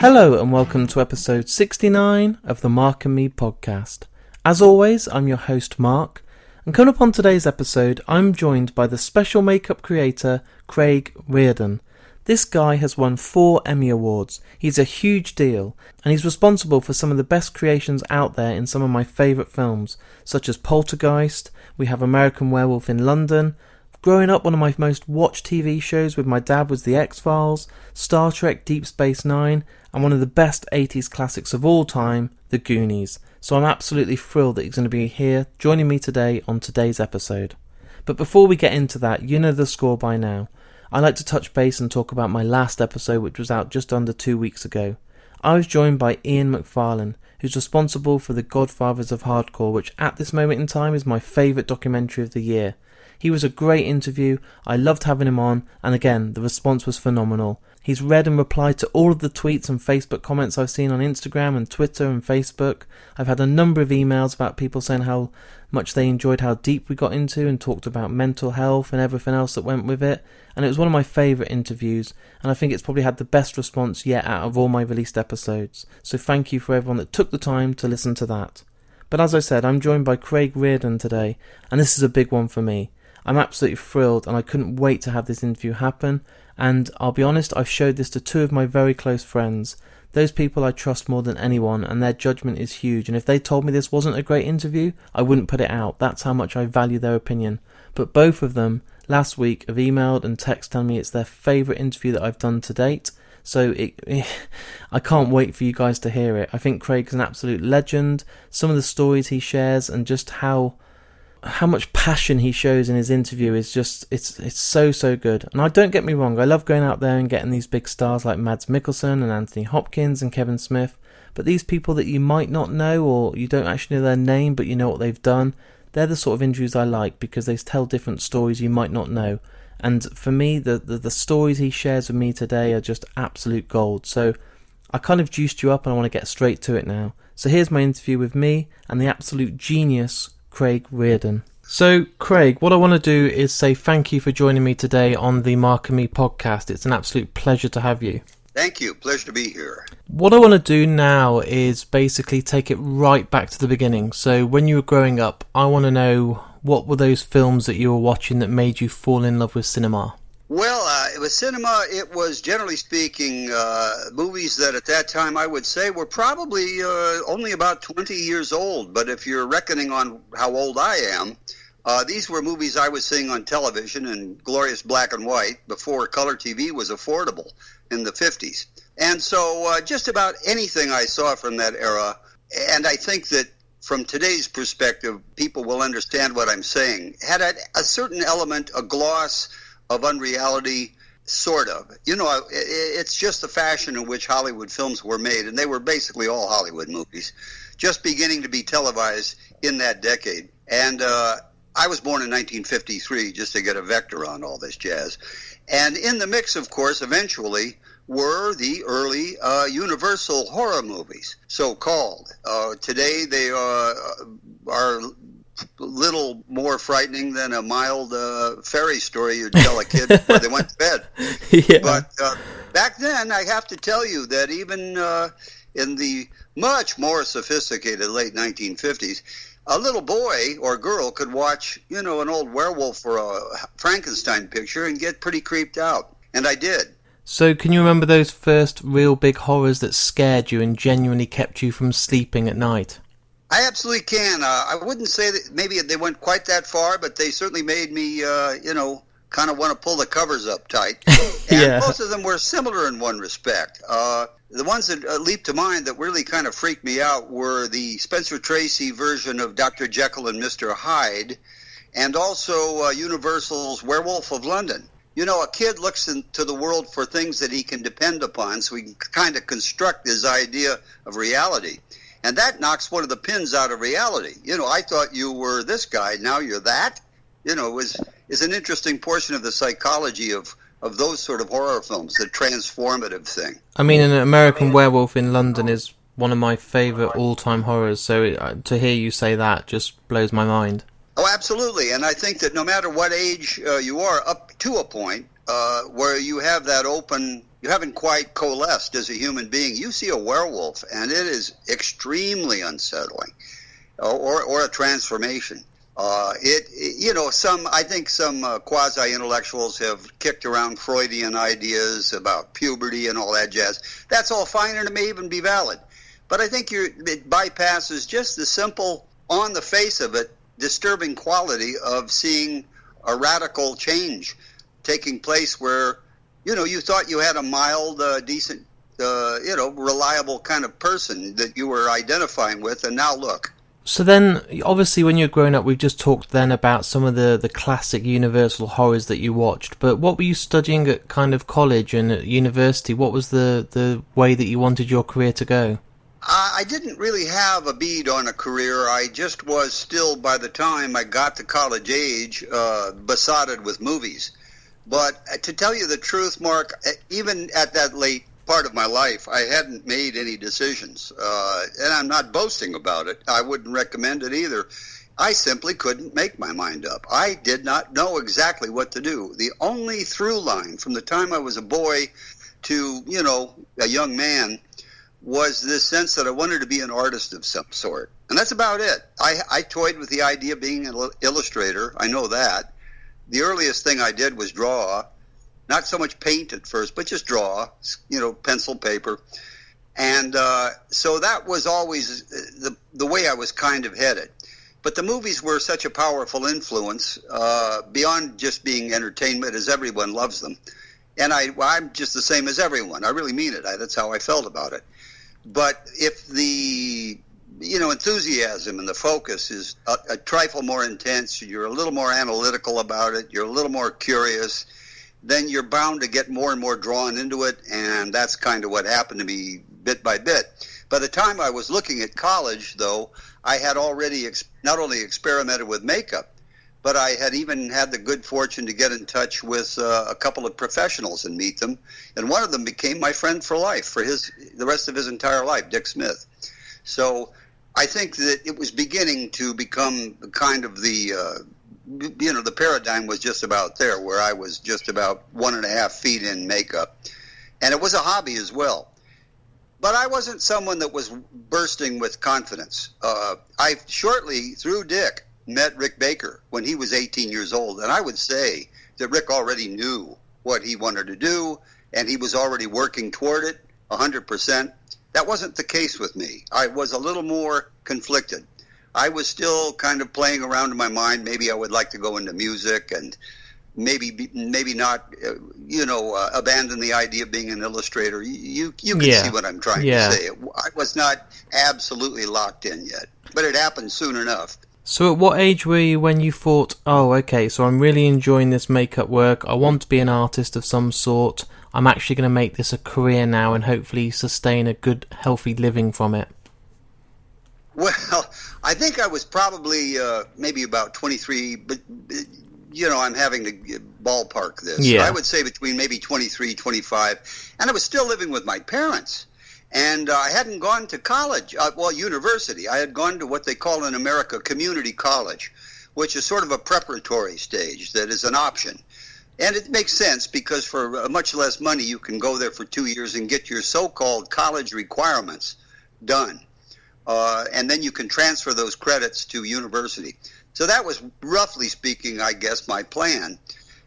Hello and welcome to episode 69 of the Mark and Me podcast. As always, I'm your host Mark, and coming up on today's episode, I'm joined by the special makeup creator Craig Reardon. This guy has won 4 Emmy Awards. He's a huge deal, and he's responsible for some of the best creations out there in some of my favourite films, such as Poltergeist, we have American Werewolf in London. Growing up, one of my most watched TV shows with my dad was The X-Files, Star Trek Deep Space Nine, and one of the best 80s classics of all time, The Goonies. So I'm absolutely thrilled that he's going to be here joining me today on today's episode. But before we get into that, you know the score by now. I like to touch base and talk about my last episode, which was out just under 2 weeks ago. I was joined by Ian McFarlane, who's responsible for The Godfathers of Hardcore, which at this moment in time is my favourite documentary of the year. He was a great interview, I loved having him on, and again, the response was phenomenal. He's read and replied to all of the tweets and Facebook comments I've seen on Instagram and Twitter and Facebook. I've had a number of emails about people saying how much they enjoyed how deep we got into and talked about mental health and everything else that went with it. And it was one of my favourite interviews, and I think it's probably had the best response yet out of all my released episodes. So thank you for everyone that took the time to listen to that. But as I said, I'm joined by Craig Reardon today, and this is a big one for me. I'm absolutely thrilled and I couldn't wait to have this interview happen, and I'll be honest, I've showed this to 2 of my very close friends, those people I trust more than anyone, and their judgment is huge, and if they told me this wasn't a great interview, I wouldn't put it out. That's how much I value their opinion. But both of them last week have emailed and texted telling me it's their favourite interview that I've done to date, so I can't wait for you guys to hear it. I think Craig's an absolute legend. Some of the stories he shares and just how much passion he shows in his interview is just, it's so good. And don't get me wrong, I love going out there and getting these big stars like Mads Mikkelsen and Anthony Hopkins and Kevin Smith, but these people that you might not know, or you don't actually know their name but you know what they've done, they're the sort of interviews I like because they tell different stories you might not know. And for me, the stories he shares with me today are just absolute gold. So I kind of juiced you up and I want to get straight to it now. So here's my interview with me and the absolute genius Craig Reardon. So, Craig, what I want to do is say thank you for joining me today on the Mark and Me podcast. It's an absolute pleasure to have you. Thank you. Pleasure to be here. What I want to do now is basically take it right back to the beginning. So, when you were growing up, I want to know what were those films that you were watching that made you fall in love with cinema? Well, with cinema, it was, generally speaking, movies that at that time I would say were probably only about 20 years old. But if you're reckoning on how old I am, these were movies I was seeing on television in glorious black and white before color TV was affordable in the 50s. And so just about anything I saw from that era, and I think that from today's perspective, people will understand what I'm saying, had a certain element, a gloss of unreality, sort of. You know, it's just the fashion in which Hollywood films were made, and they were basically all Hollywood movies, just beginning to be televised in that decade. And I was born in 1953, just to get a vector on all this jazz. And in the mix, of course, eventually were the early Universal horror movies, so-called. Today they are little more frightening than a mild fairy story you'd tell a kid before they went to bed. Yeah. But back then, I have to tell you that even in the much more sophisticated late 1950s, a little boy or girl could watch, an old werewolf or a Frankenstein picture and get pretty creeped out. And I did. So can you remember those first real big horrors that scared you and genuinely kept you from sleeping at night? I absolutely can. I wouldn't say that maybe they went quite that far, but they certainly made me, kind of want to pull the covers up tight. And Yeah. Most of them were similar in one respect. The ones that leaped to mind that really kind of freaked me out were the Spencer Tracy version of Dr. Jekyll and Mr. Hyde, and also Universal's Werewolf of London. You know, a kid looks into the world for things that he can depend upon, so he can kind of construct his idea of reality. And that knocks one of the pins out of reality. I thought you were this guy, now you're that. Is an interesting portion of the psychology of those sort of horror films, the transformative thing. I mean, an American Werewolf in London is one of my favourite all-time horrors, so to hear you say that just blows my mind. Oh, absolutely. And I think that no matter what age you are, up to a point, where you have that open, you haven't quite coalesced as a human being. You see a werewolf, and it is extremely unsettling, or a transformation. I think some quasi-intellectuals have kicked around Freudian ideas about puberty and all that jazz. That's all fine, and it may even be valid. But I think it bypasses just the simple, on the face of it, disturbing quality of seeing a radical change taking place where, you thought you had a mild, decent, reliable kind of person that you were identifying with, and now look. So then, obviously, when you were growing up, we've just talked then about some of the classic Universal horrors that you watched. But what were you studying at kind of college and at university? What was the way that you wanted your career to go? I didn't really have a bead on a career. I just was still, by the time I got to college age, besotted with movies. But to tell you the truth, Mark, even at that late part of my life, I hadn't made any decisions. And I'm not boasting about it. I wouldn't recommend it either. I simply couldn't make my mind up. I did not know exactly what to do. The only through line from the time I was a boy to, a young man was this sense that I wanted to be an artist of some sort. And that's about it. I toyed with the idea of being an illustrator. I know that. The earliest thing I did was draw. Not so much paint at first, but just draw, pencil, paper. And so that was always the way I was kind of headed. But the movies were such a powerful influence, beyond just being entertainment, as everyone loves them. And I'm just the same as everyone. I really mean it. That's how I felt about it. But if the enthusiasm and the focus is a trifle more intense, you're a little more analytical about it, you're a little more curious, then you're bound to get more and more drawn into it, and that's kind of what happened to me bit by bit. By the time I was looking at college, though, I had already not only experimented with makeup, but I had even had the good fortune to get in touch with a couple of professionals and meet them, and one of them became my friend for life, for the rest of his entire life, Dick Smith. So I think that it was beginning to become kind of the paradigm was just about there, where I was just about 1.5 feet in makeup. And it was a hobby as well. But I wasn't someone that was bursting with confidence. I shortly, through Dick, met Rick Baker when he was 18 years old. And I would say that Rick already knew what he wanted to do, and he was already working toward it 100%. That wasn't the case with me. I was a little more conflicted. I was still kind of playing around in my mind. Maybe I would like to go into music, and maybe not, abandon the idea of being an illustrator. You can see what I'm trying to say. I was not absolutely locked in yet, but it happened soon enough. So at what age were you when you thought, oh, okay, so I'm really enjoying this makeup work, I want to be an artist of some sort, I'm actually going to make this a career now and hopefully sustain a good, healthy living from it? Well, I think I was probably maybe about 23, but, I'm having to ballpark this. Yeah. I would say between maybe 23, 25, and I was still living with my parents. And I hadn't gone to college, university. I had gone to what they call in America community college, which is sort of a preparatory stage that is an option. And it makes sense because for much less money, you can go there for 2 years and get your so-called college requirements done. And then you can transfer those credits to university. So that was, roughly speaking, I guess, my plan.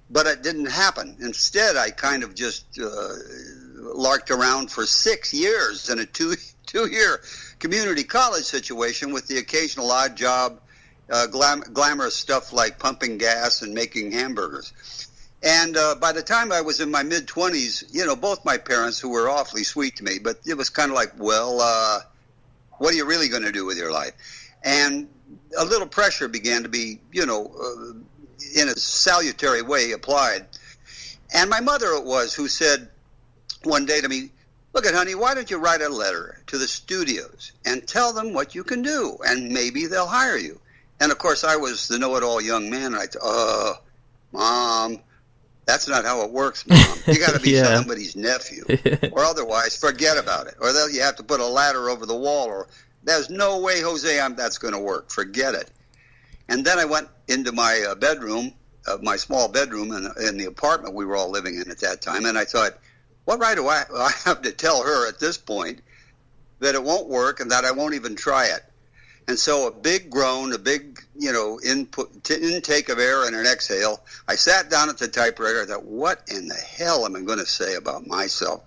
But it didn't happen. Instead, I kind of just larked around for 6 years in a two-year community college situation with the occasional odd job, glamorous stuff like pumping gas and making hamburgers. And by the time I was in my mid-20s, both my parents, who were awfully sweet to me, but it was kind of like, well, what are you really going to do with your life? And a little pressure began to be, in a salutary way applied. And my mother it was who said one day to me, look, honey, why don't you write a letter to the studios and tell them what you can do, and maybe they'll hire you. And, of course, I was the know-it-all young man, and I thought, Mom, that's not how it works, Mom. You got to be somebody's nephew, or otherwise forget about it. Or you have to put a ladder over the wall, or there's no way, Jose, that's going to work. Forget it. And then I went into my bedroom of my small bedroom in the apartment we were all living in at that time, and I thought, what right do I have to tell her at this point that it won't work and that I won't even try it? And so a big groan, a big, intake of air and an exhale. I sat down at the typewriter. I thought, what in the hell am I going to say about myself?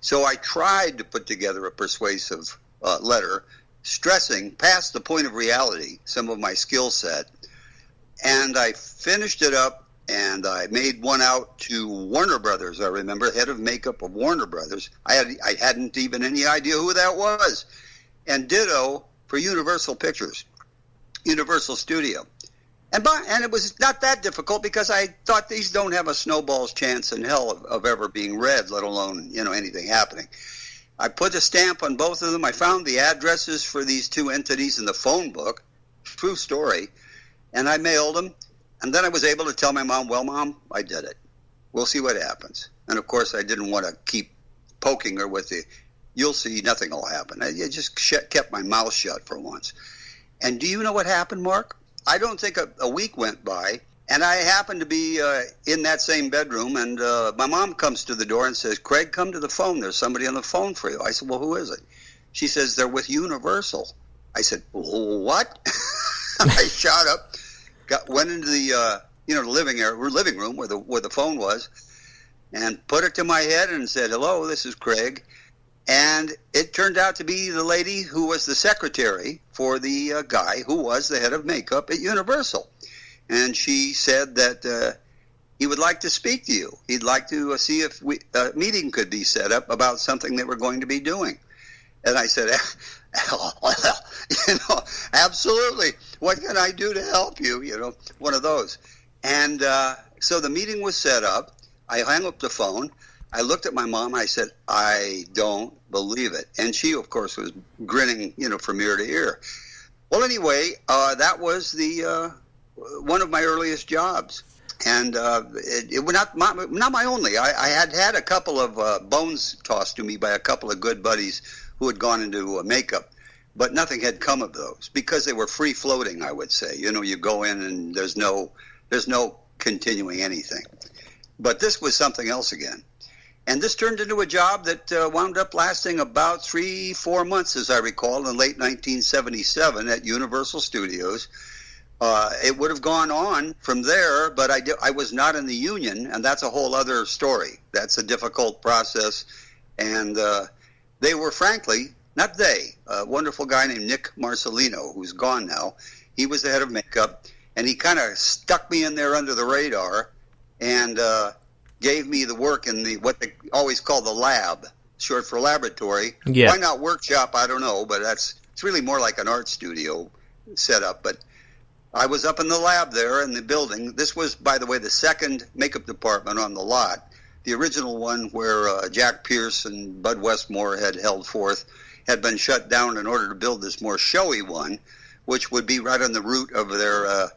So I tried to put together a persuasive letter, stressing past the point of reality some of my skill set. And I finished it up, and I made one out to Warner Brothers, I remember, head of makeup of Warner Brothers. I hadn't even any idea who that was. And ditto for Universal Pictures, Universal Studio. And it was not that difficult because I thought these don't have a snowball's chance in hell of ever being read, let alone, anything happening. I put a stamp on both of them. I found the addresses for these two entities in the phone book, true story, and I mailed them. And then I was able to tell my mom, well, Mom, I did it. We'll see what happens. And, of course, I didn't want to keep poking her with the, you'll see, nothing will happen. I just kept my mouth shut for once. And do you know what happened, Mark? I don't think a week went by, and I happened to be in that same bedroom, and my mom comes to the door and says, Craig, come to the phone. There's somebody on the phone for you. I said, well, who is it? She says, they're with Universal. I said, what? I shot up, went into the living room where the phone was, and put it to my head and said, hello, this is Craig. And it turned out to be the lady who was the secretary for the guy who was the head of makeup at Universal. And she said that he would like to speak to you. He'd like to see if a meeting could be set up about something that we're going to be doing. And I said, absolutely. What can I do to help you? One of those. And so the meeting was set up. I hung up the phone. I looked at my mom. I said, I don't believe it. And she, of course, was grinning, from ear to ear. Well, anyway, that was the one of my earliest jobs. And it was not my only. I had a couple of bones tossed to me by a couple of good buddies who had gone into makeup. But nothing had come of those because they were free-floating, I would say. You go in and there's no continuing anything. But this was something else again. And this turned into a job that wound up lasting about 3-4 months, as I recall, in late 1977 at Universal Studios. It would have gone on from there, but I was not in the union, and that's a whole other story. That's a difficult process. And they were, frankly, not they, a wonderful guy named Nick Marcelino, who's gone now. He was the head of makeup, and he kind of stuck me in there under the radar and gave me the work in what they always call the lab, short for laboratory. Yeah. Why not workshop? I don't know, but it's really more like an art studio setup. But I was up in the lab there in the building. This was, by the way, the second makeup department on the lot. The original one where Jack Pierce and Bud Westmore had held forth had been shut down in order to build this more showy one, which would be right on the route of their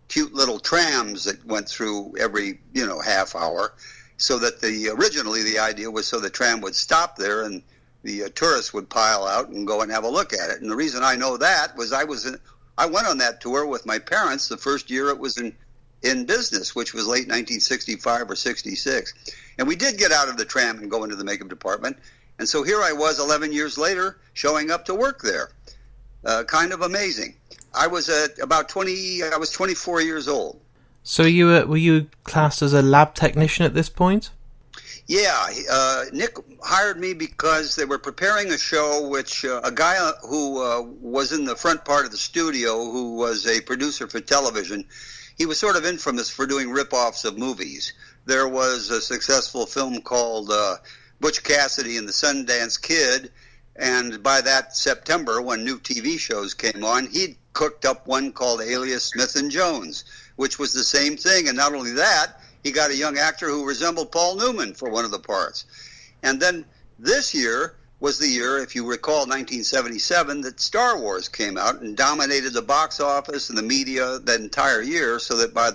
cute little trams that went through every, half hour, so that originally the idea was so the tram would stop there and the tourists would pile out and go and have a look at it. And the reason I know that was I went on that tour with my parents the first year it was in business, which was late 1965 or 66. And we did get out of the tram and go into the makeup department. And so here I was 11 years later showing up to work there. Kind of amazing. I was about 24 years old. So were you classed as a lab technician at this point? Yeah, Nick hired me because they were preparing a show which a guy who was in the front part of the studio, who was a producer for television, he was sort of infamous for doing rip-offs of movies. There was a successful film called Butch Cassidy and the Sundance Kid, and by that September, when new TV shows came on, he'd cooked up one called Alias Smith and Jones, which was the same thing. And not only that, he got a young actor who resembled Paul Newman for one of the parts. And then this year was the year, if you recall, 1977, that Star Wars came out and dominated the box office and the media that entire year, so that by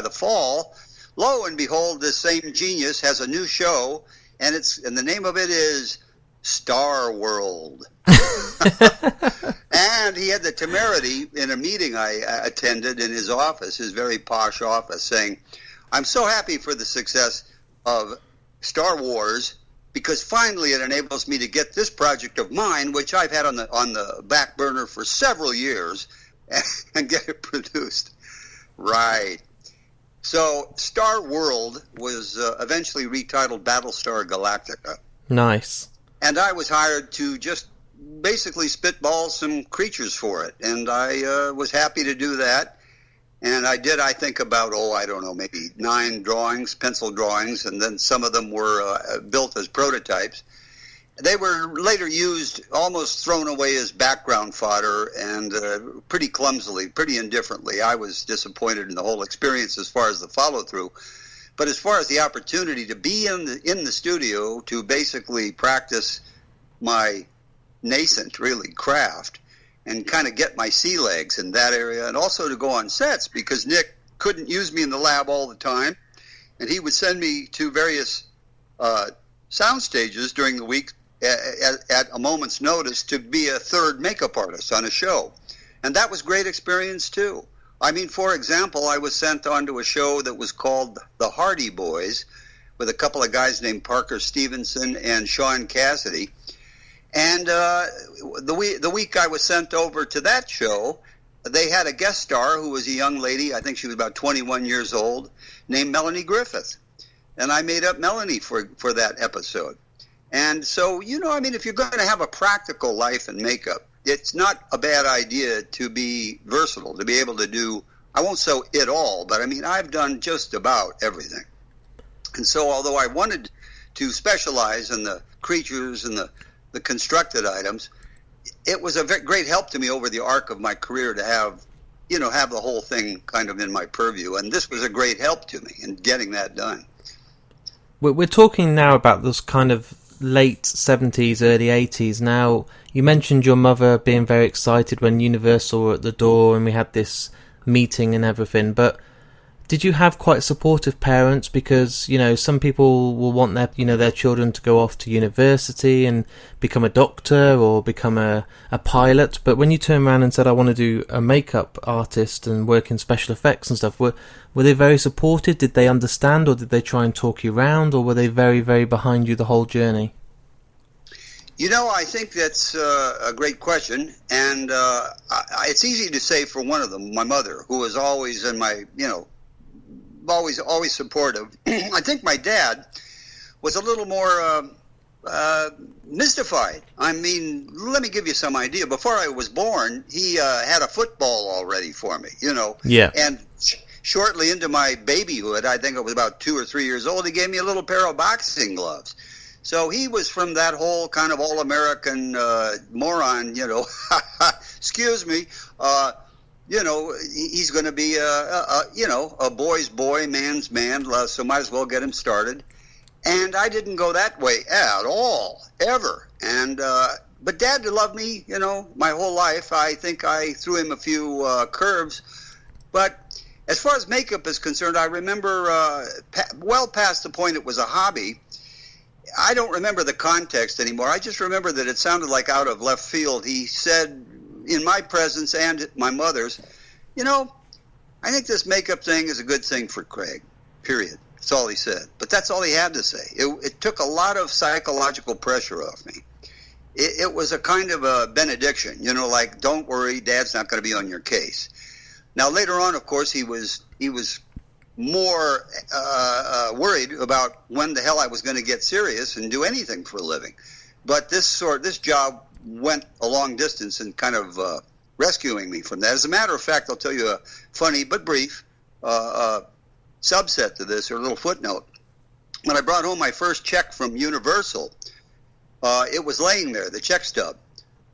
the fall, lo and behold, this same genius has a new show, and the name of it is Star World. And he had the temerity in a meeting I attended in his office, his very posh office, saying, I'm so happy for the success of Star Wars because finally it enables me to get this project of mine, which I've had on the back burner for several years, and get it produced. Right. So Star World was eventually retitled Battlestar Galactica. Nice. And I was hired to just basically spitball some creatures for it. And I was happy to do that. And I did, I think, about, maybe 9 drawings, pencil drawings, and then some of them were built as prototypes. They were later used, almost thrown away as background fodder, and pretty clumsily, pretty indifferently. I was disappointed in the whole experience as far as the follow-through. But as far as the opportunity to be in the studio to basically practice my nascent, really, craft and kind of get my sea legs in that area, and also to go on sets because Nick couldn't use me in the lab all the time, and he would send me to various sound stages during the week at a moment's notice to be a third makeup artist on a show. And that was great experience too. I mean, for example, I was sent on to a show that was called The Hardy Boys with a couple of guys named Parker Stevenson and Sean Cassidy. And the week I was sent over to that show, they had a guest star who was a young lady, I think she was about 21 years old, named Melanie Griffith. And I made up Melanie for that episode. And so, if you're going to have a practical life in makeup, it's not a bad idea to be versatile, to be able to do, I won't say it all, but I've done just about everything. And so although I wanted to specialize in the creatures and the constructed items, it was a great help to me over the arc of my career to have the whole thing kind of in my purview. And this was a great help to me in getting that done. We're talking now about this kind of late 70s, early 80s. Now, you mentioned your mother being very excited when Universal were at the door and we had this meeting and everything, but did you have quite supportive parents? Because, some people will want their children to go off to university and become a doctor or become a pilot, but when you turned around and said, I want to do a makeup artist and work in special effects and stuff, were they very supportive? Did they understand, or did they try and talk you around, or were they very, very behind you the whole journey? I think that's a great question, and it's easy to say for one of them, my mother, who was always in my, always supportive. I think my dad was a little more mystified. Let me give you some idea. Before I was born, he had a football already for me, Yeah. And shortly into my babyhood, I think I was about 2 or 3 years old, he gave me a little pair of boxing gloves. So he was from that whole kind of all-American moron, excuse me, he's going to be a boy's boy, man's man, so might as well get him started. And I didn't go that way at all, ever. And but Dad loved me, my whole life. I think I threw him a few curves. But as far as makeup is concerned, I remember well past the point it was a hobby. I don't remember the context anymore. I just remember that it sounded like out of left field. He said, in my presence and my mother's, I think this makeup thing is a good thing for Craig, period. That's all he said. But that's all he had to say. It took a lot of psychological pressure off me. It was a kind of a benediction, like, don't worry, Dad's not going to be on your case. Now, later on, of course, he was more worried about when the hell I was going to get serious and do anything for a living. But this job went a long distance in kind of rescuing me from that. As a matter of fact, I'll tell you a funny but brief subset to this, or a little footnote. When I brought home my first check from Universal, it was laying there, the check stub,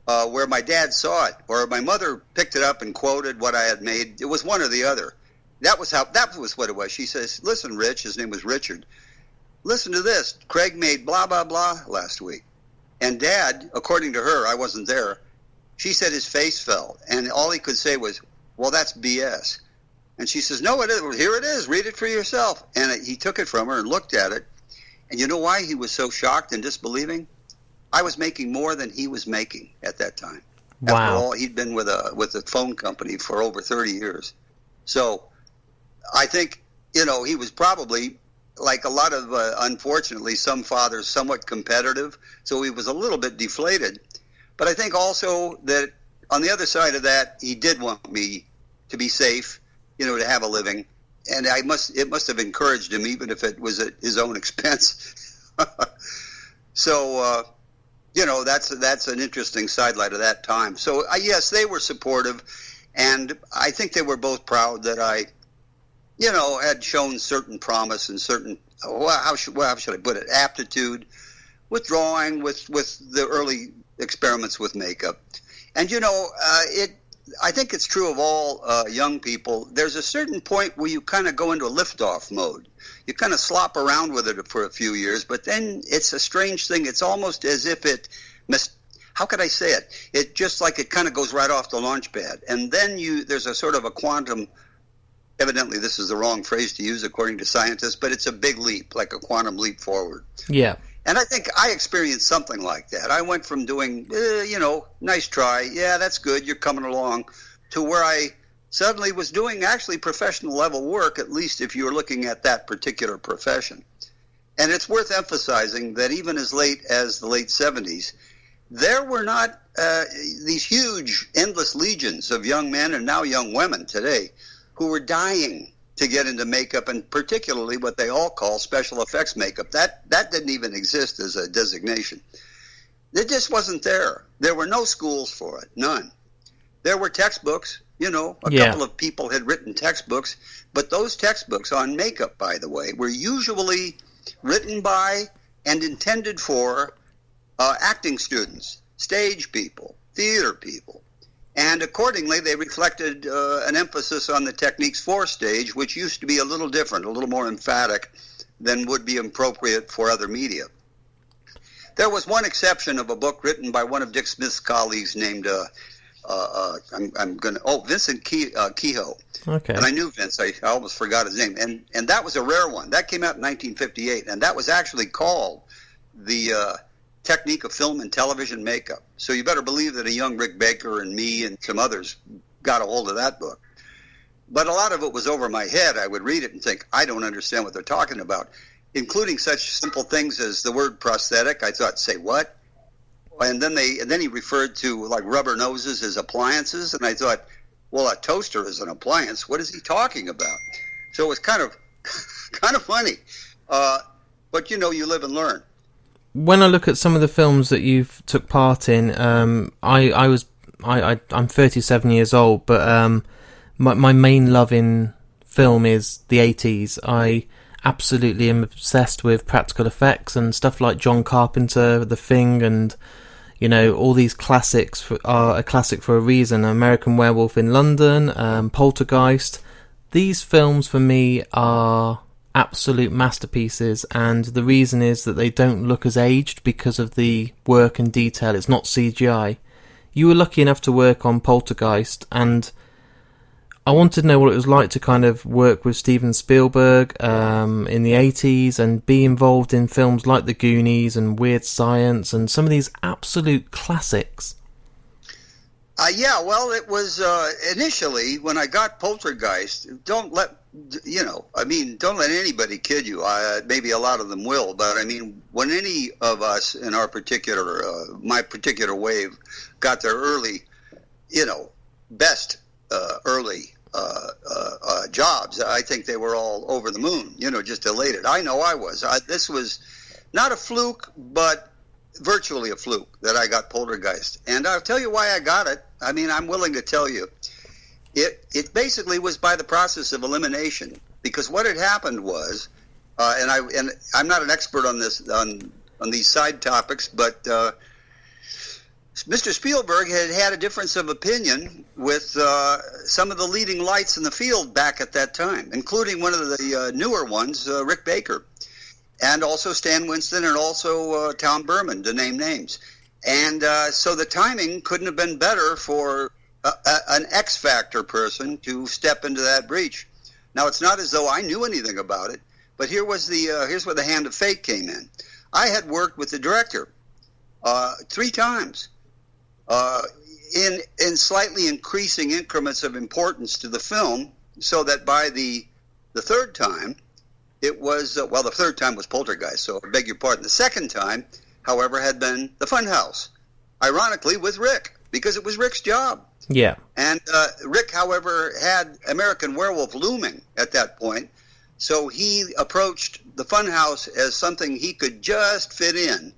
where my dad saw it, or my mother picked it up and quoted what I had made. It was one or the other. That was what it was. She says, listen, Rich, his name was Richard, listen to this. Craig made blah, blah, blah last week. And Dad, according to her, I wasn't there, she said his face fell. And all he could say was, well, that's BS. And she says, no, it is. Here it is. Read it for yourself. And he took it from her and looked at it. And you know why he was so shocked and disbelieving? I was making more than he was making at that time. Wow. After all, he'd been with a phone company for over 30 years. So I think, he was probably, like a lot of, unfortunately, some fathers, somewhat competitive. So he was a little bit deflated. But I think also that on the other side of that, he did want me to be safe, to have a living. And it must have encouraged him, even if it was at his own expense. So, that's an interesting sidelight of that time. So, yes, they were supportive, and I think they were both proud that I, had shown certain promise and certain, how should I put it, aptitude with drawing, with the early experiments with makeup. And, I think it's true of all young people. There's a certain point where you kind of go into a liftoff mode. You kind of slop around with it for a few years, but then it's a strange thing. It's almost as if how could I say it? It just like it kind of goes right off the launch pad. And then there's a sort of a quantum, evidently this is the wrong phrase to use according to scientists, but it's a big leap, like a quantum leap forward. Yeah. And I think I experienced something like that. I went from doing, nice try, yeah, that's good, you're coming along, to where I suddenly was doing actually professional level work, at least if you were looking at that particular profession. And it's worth emphasizing that even as late as the late 70s, there were not these huge, endless legions of young men and now young women today who were dying to get into makeup, and particularly what they all call special effects makeup. That didn't even exist as a designation. It just wasn't there. There were no schools for it, none. There were textbooks, a couple of people had written textbooks, but those textbooks on makeup, by the way, were usually written by and intended for acting students, stage people, theater people. And accordingly, they reflected an emphasis on the techniques for stage, which used to be a little different, a little more emphatic than would be appropriate for other media. There was one exception of a book written by one of Dick Smith's colleagues named Vincent Kehoe. Okay. And I knew Vince. I almost forgot his name. And that was a rare one. That came out in 1958, and that was actually called the Technique of Film and Television Makeup. So you better believe that a young Rick Baker and me and some others got a hold of that book. But a lot of it was over my head. I would read it and think, I don't understand what they're talking about, including such simple things as the word prosthetic. I thought, say what? And then he referred to like rubber noses as appliances, and I thought, well, a toaster is an appliance. What is he talking about? So it was kind of funny. But you live and learn. When I look at some of the films that you've took part in, I'm 37 years old, but my main love in film is the 80s. I absolutely am obsessed with practical effects and stuff like John Carpenter, The Thing, and all these classics are a classic for a reason. American Werewolf in London, Poltergeist. These films for me are absolute masterpieces, and the reason is that they don't look as aged because of the work and detail. It's not CGI. You were lucky enough to work on Poltergeist, and I wanted to know what it was like to kind of work with Steven Spielberg in the 80s and be involved in films like The Goonies and Weird Science and some of these absolute classics. Well, it was initially when I got Poltergeist. Don't let anybody kid you. Maybe a lot of them will, but I mean, when any of us in our my particular wave, got their early, best early jobs, I think they were all over the moon. Just elated. I know I was. This was not a fluke, but virtually a fluke that I got Poltergeist. And I'll tell you why I got it. I mean, I'm willing to tell you. It basically was by the process of elimination, because what had happened was, and I'm not an expert on this on these side topics, but Mr. Spielberg had a difference of opinion with some of the leading lights in the field back at that time, including one of the newer ones, Rick Baker, and also Stan Winston, and also Tom Berman, to name names. And so the timing couldn't have been better for an X Factor person to step into that breach. Now, it's not as though I knew anything about it, but here's where the hand of fate came in. I had worked with the director 3 times, uh, in slightly increasing increments of importance to the film, so that by the third time, it was, the third time was Poltergeist, so I beg your pardon. The second time, however, had been The Funhouse, ironically with Rick, because it was Rick's job. Yeah. And Rick, however, had American Werewolf looming at that point, so he approached The Funhouse as something he could just fit in,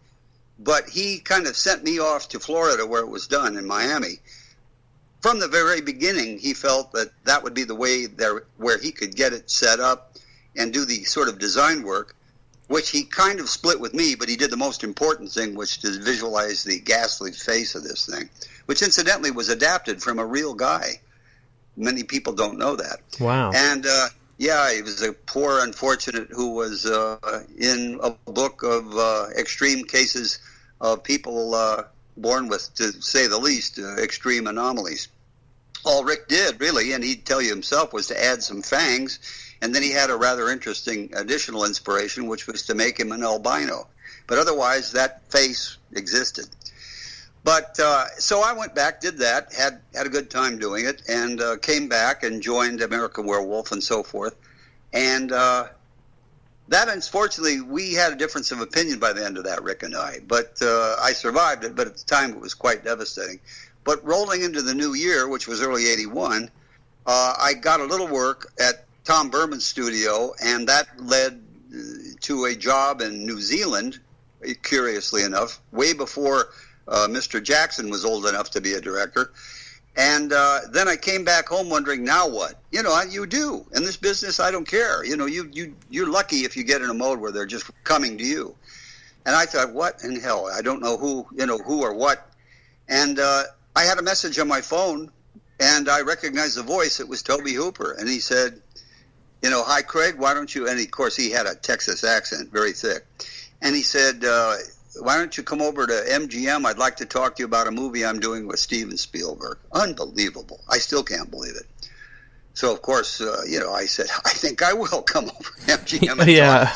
but he kind of sent me off to Florida where it was done in Miami. From the very beginning, he felt that that would be the way there where he could get it set up and do the sort of design work, which he kind of split with me, but he did the most important thing, which is visualize the ghastly face of this thing, which incidentally was adapted from a real guy. Many people don't know that. Wow. And, yeah, he was a poor unfortunate who was in a book of extreme cases of people born with, to say the least, extreme anomalies. All Rick did, really, and he'd tell you himself, was to add some fangs. And then he had a rather interesting additional inspiration, which was to make him an albino. But otherwise, that face existed. But so I went back, did that, had a good time doing it, and came back and joined American Werewolf and so forth. And that, unfortunately, we had a difference of opinion by the end of that, Rick and I. But I survived it, but at the time it was quite devastating. But rolling into the new year, which was early '81, I got a little work at Tom Berman's studio, and that led to a job in New Zealand, curiously enough, way before Mr. Jackson was old enough to be a director. And then I came back home wondering, now what? You know, you do. In this business, I don't care. You know, you're lucky if you get in a mode where they're just coming to you. And I thought, what in hell? I don't know who or what. And I had a message on my phone, and I recognized the voice. It was Tobe Hooper. And he said, you know, hi, Craig, why don't you, and of course he had a Texas accent, very thick, and he said, why don't you come over to MGM? I'd like to talk to you about a movie I'm doing with Steven Spielberg. Unbelievable. I still can't believe it. So, of course, you know, I said, I think I will come over to MGM. And yeah,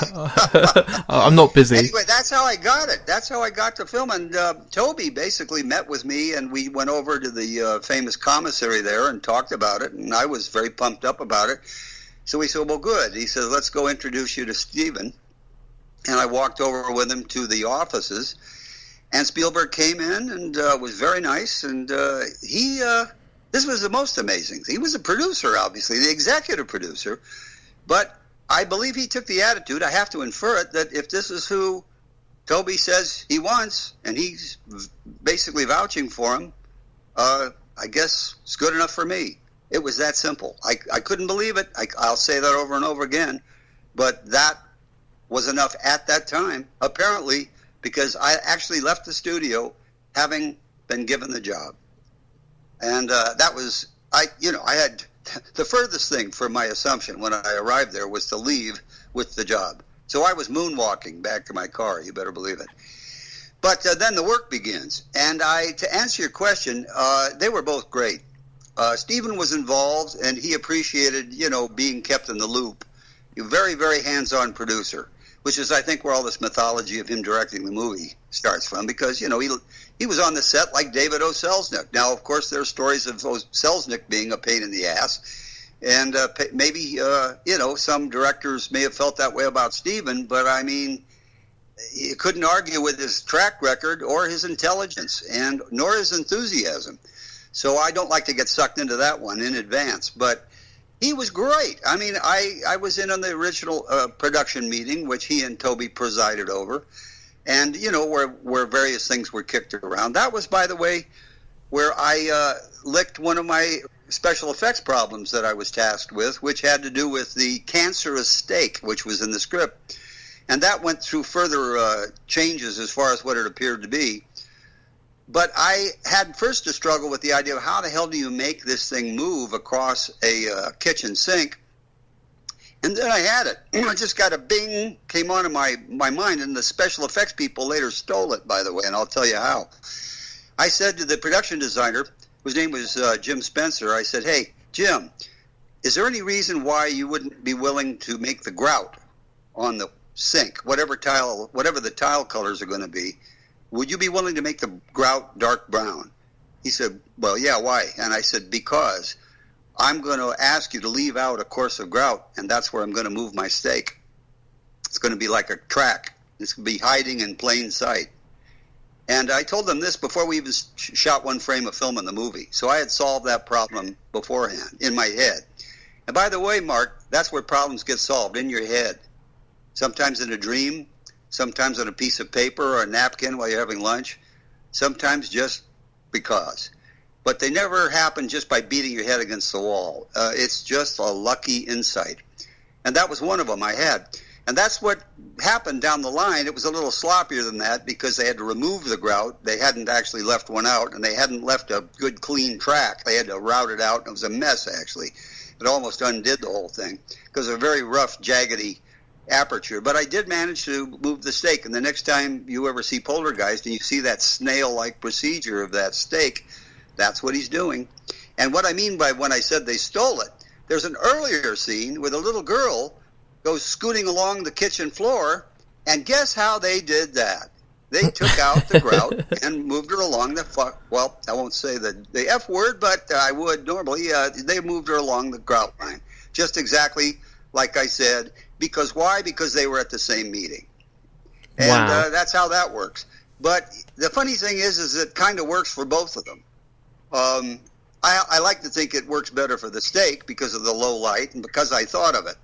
I'm not busy. Anyway, that's how I got it. That's how I got to film. And Toby basically met with me, and we went over to the famous commissary there and talked about it, and I was very pumped up about it. So he said, well, good. He said, let's go introduce you to Steven. And I walked over with him to the offices. And Spielberg came in and was very nice. And this was the most amazing thing. He was a producer, obviously, the executive producer. But I believe he took the attitude, I have to infer it, that if this is who Toby says he wants, and he's basically vouching for him, I guess it's good enough for me. It was that simple. I couldn't believe it. I'll say that over and over again. But that was enough at that time, apparently, because I actually left the studio having been given the job. And that was, I had the furthest thing from my assumption when I arrived there was to leave with the job. So I was moonwalking back to my car, you better believe it. But then the work begins. And to answer your question, they were both great. Steven was involved, and he appreciated, being kept in the loop. A very, very hands-on producer, which is, I think, where all this mythology of him directing the movie starts from, because, he was on the set like David O. Selznick. Now, of course, there are stories of Selznick being a pain in the ass, and maybe, some directors may have felt that way about Steven, but, I mean, you couldn't argue with his track record or his intelligence, and nor his enthusiasm. So I don't like to get sucked into that one in advance, but he was great. I mean, I was in on the original production meeting, which he and Toby presided over, and, where various things were kicked around. That was, by the way, where I licked one of my special effects problems that I was tasked with, which had to do with the cancerous steak, which was in the script. And that went through further changes as far as what it appeared to be. But I had first to struggle with the idea of how the hell do you make this thing move across a kitchen sink? And then I had it. I just got a bing, came onto my mind, and the special effects people later stole it, by the way, and I'll tell you how. I said to the production designer, whose name was Jim Spencer, I said, hey, Jim, is there any reason why you wouldn't be willing to make the grout on the sink, whatever the tile colors are going to be? Would you be willing to make the grout dark brown? He said, well, yeah, why? And I said, because I'm going to ask you to leave out a course of grout, and that's where I'm going to move my steak. It's going to be like a track. It's going to be hiding in plain sight. And I told them this before we even shot one frame of film in the movie. So I had solved that problem beforehand in my head. And by the way, Mark, that's where problems get solved, in your head. Sometimes in a dream, sometimes on a piece of paper or a napkin while you're having lunch, sometimes just because. But they never happen just by beating your head against the wall. It's just a lucky insight. And that was one of them I had. And that's what happened down the line. It was a little sloppier than that because they had to remove the grout. They hadn't actually left one out, and they hadn't left a good, clean track. They had to route it out, and it was a mess, actually. It almost undid the whole thing because of a very rough, jaggedy aperture. But I did manage to move the steak, and the next time you ever see Poltergeist and you see that snail-like procedure of that steak, that's what he's doing. And what I mean by when I said they stole it, there's an earlier scene where the little girl goes scooting along the kitchen floor, and guess how they did that? They took out the grout and moved her along well, I won't say the F word, but I would normally. They moved her along the grout line, just exactly like I said. Because why? Because they were at the same meeting. And wow. That's how that works. But the funny thing is it kind of works for both of them. I like to think it works better for the steak because of the low light and because I thought of it.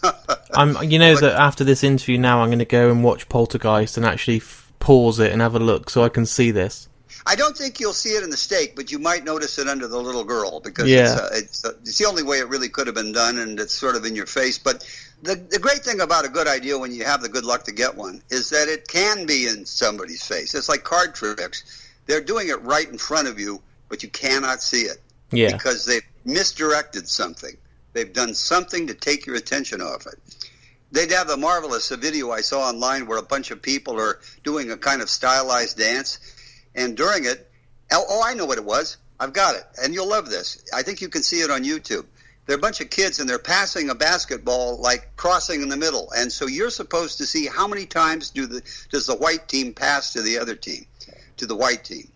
That after this interview now I'm going to go and watch Poltergeist and actually pause it and have a look so I can see this. I don't think you'll see it in the steak, but you might notice it under the little girl because it's the only way it really could have been done, and it's sort of in your face. But the great thing about a good idea when you have the good luck to get one is that it can be in somebody's face. It's like card tricks. They're doing it right in front of you, but you cannot see it because they've misdirected something. They've done something to take your attention off it. They'd have a marvelous video I saw online where a bunch of people are doing a kind of stylized dance, and during it, I know what it was. I've got it, and you'll love this. I think you can see it on YouTube. They're a bunch of kids, and they're passing a basketball, like crossing in the middle, and so you're supposed to see how many times does the white team pass to the other team, to the white team,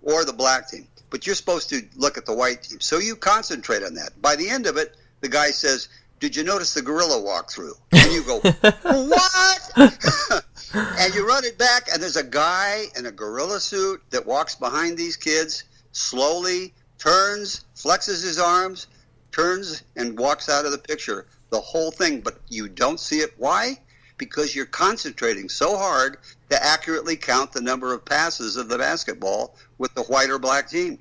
or the black team. But you're supposed to look at the white team, so you concentrate on that. By the end of it, the guy says, "Did you notice the gorilla walk through?" And you go, "What?" And you run it back, and there's a guy in a gorilla suit that walks behind these kids, slowly turns, flexes his arms, turns, and walks out of the picture. The whole thing, but you don't see it. Why? Because you're concentrating so hard to accurately count the number of passes of the basketball with the white or black team.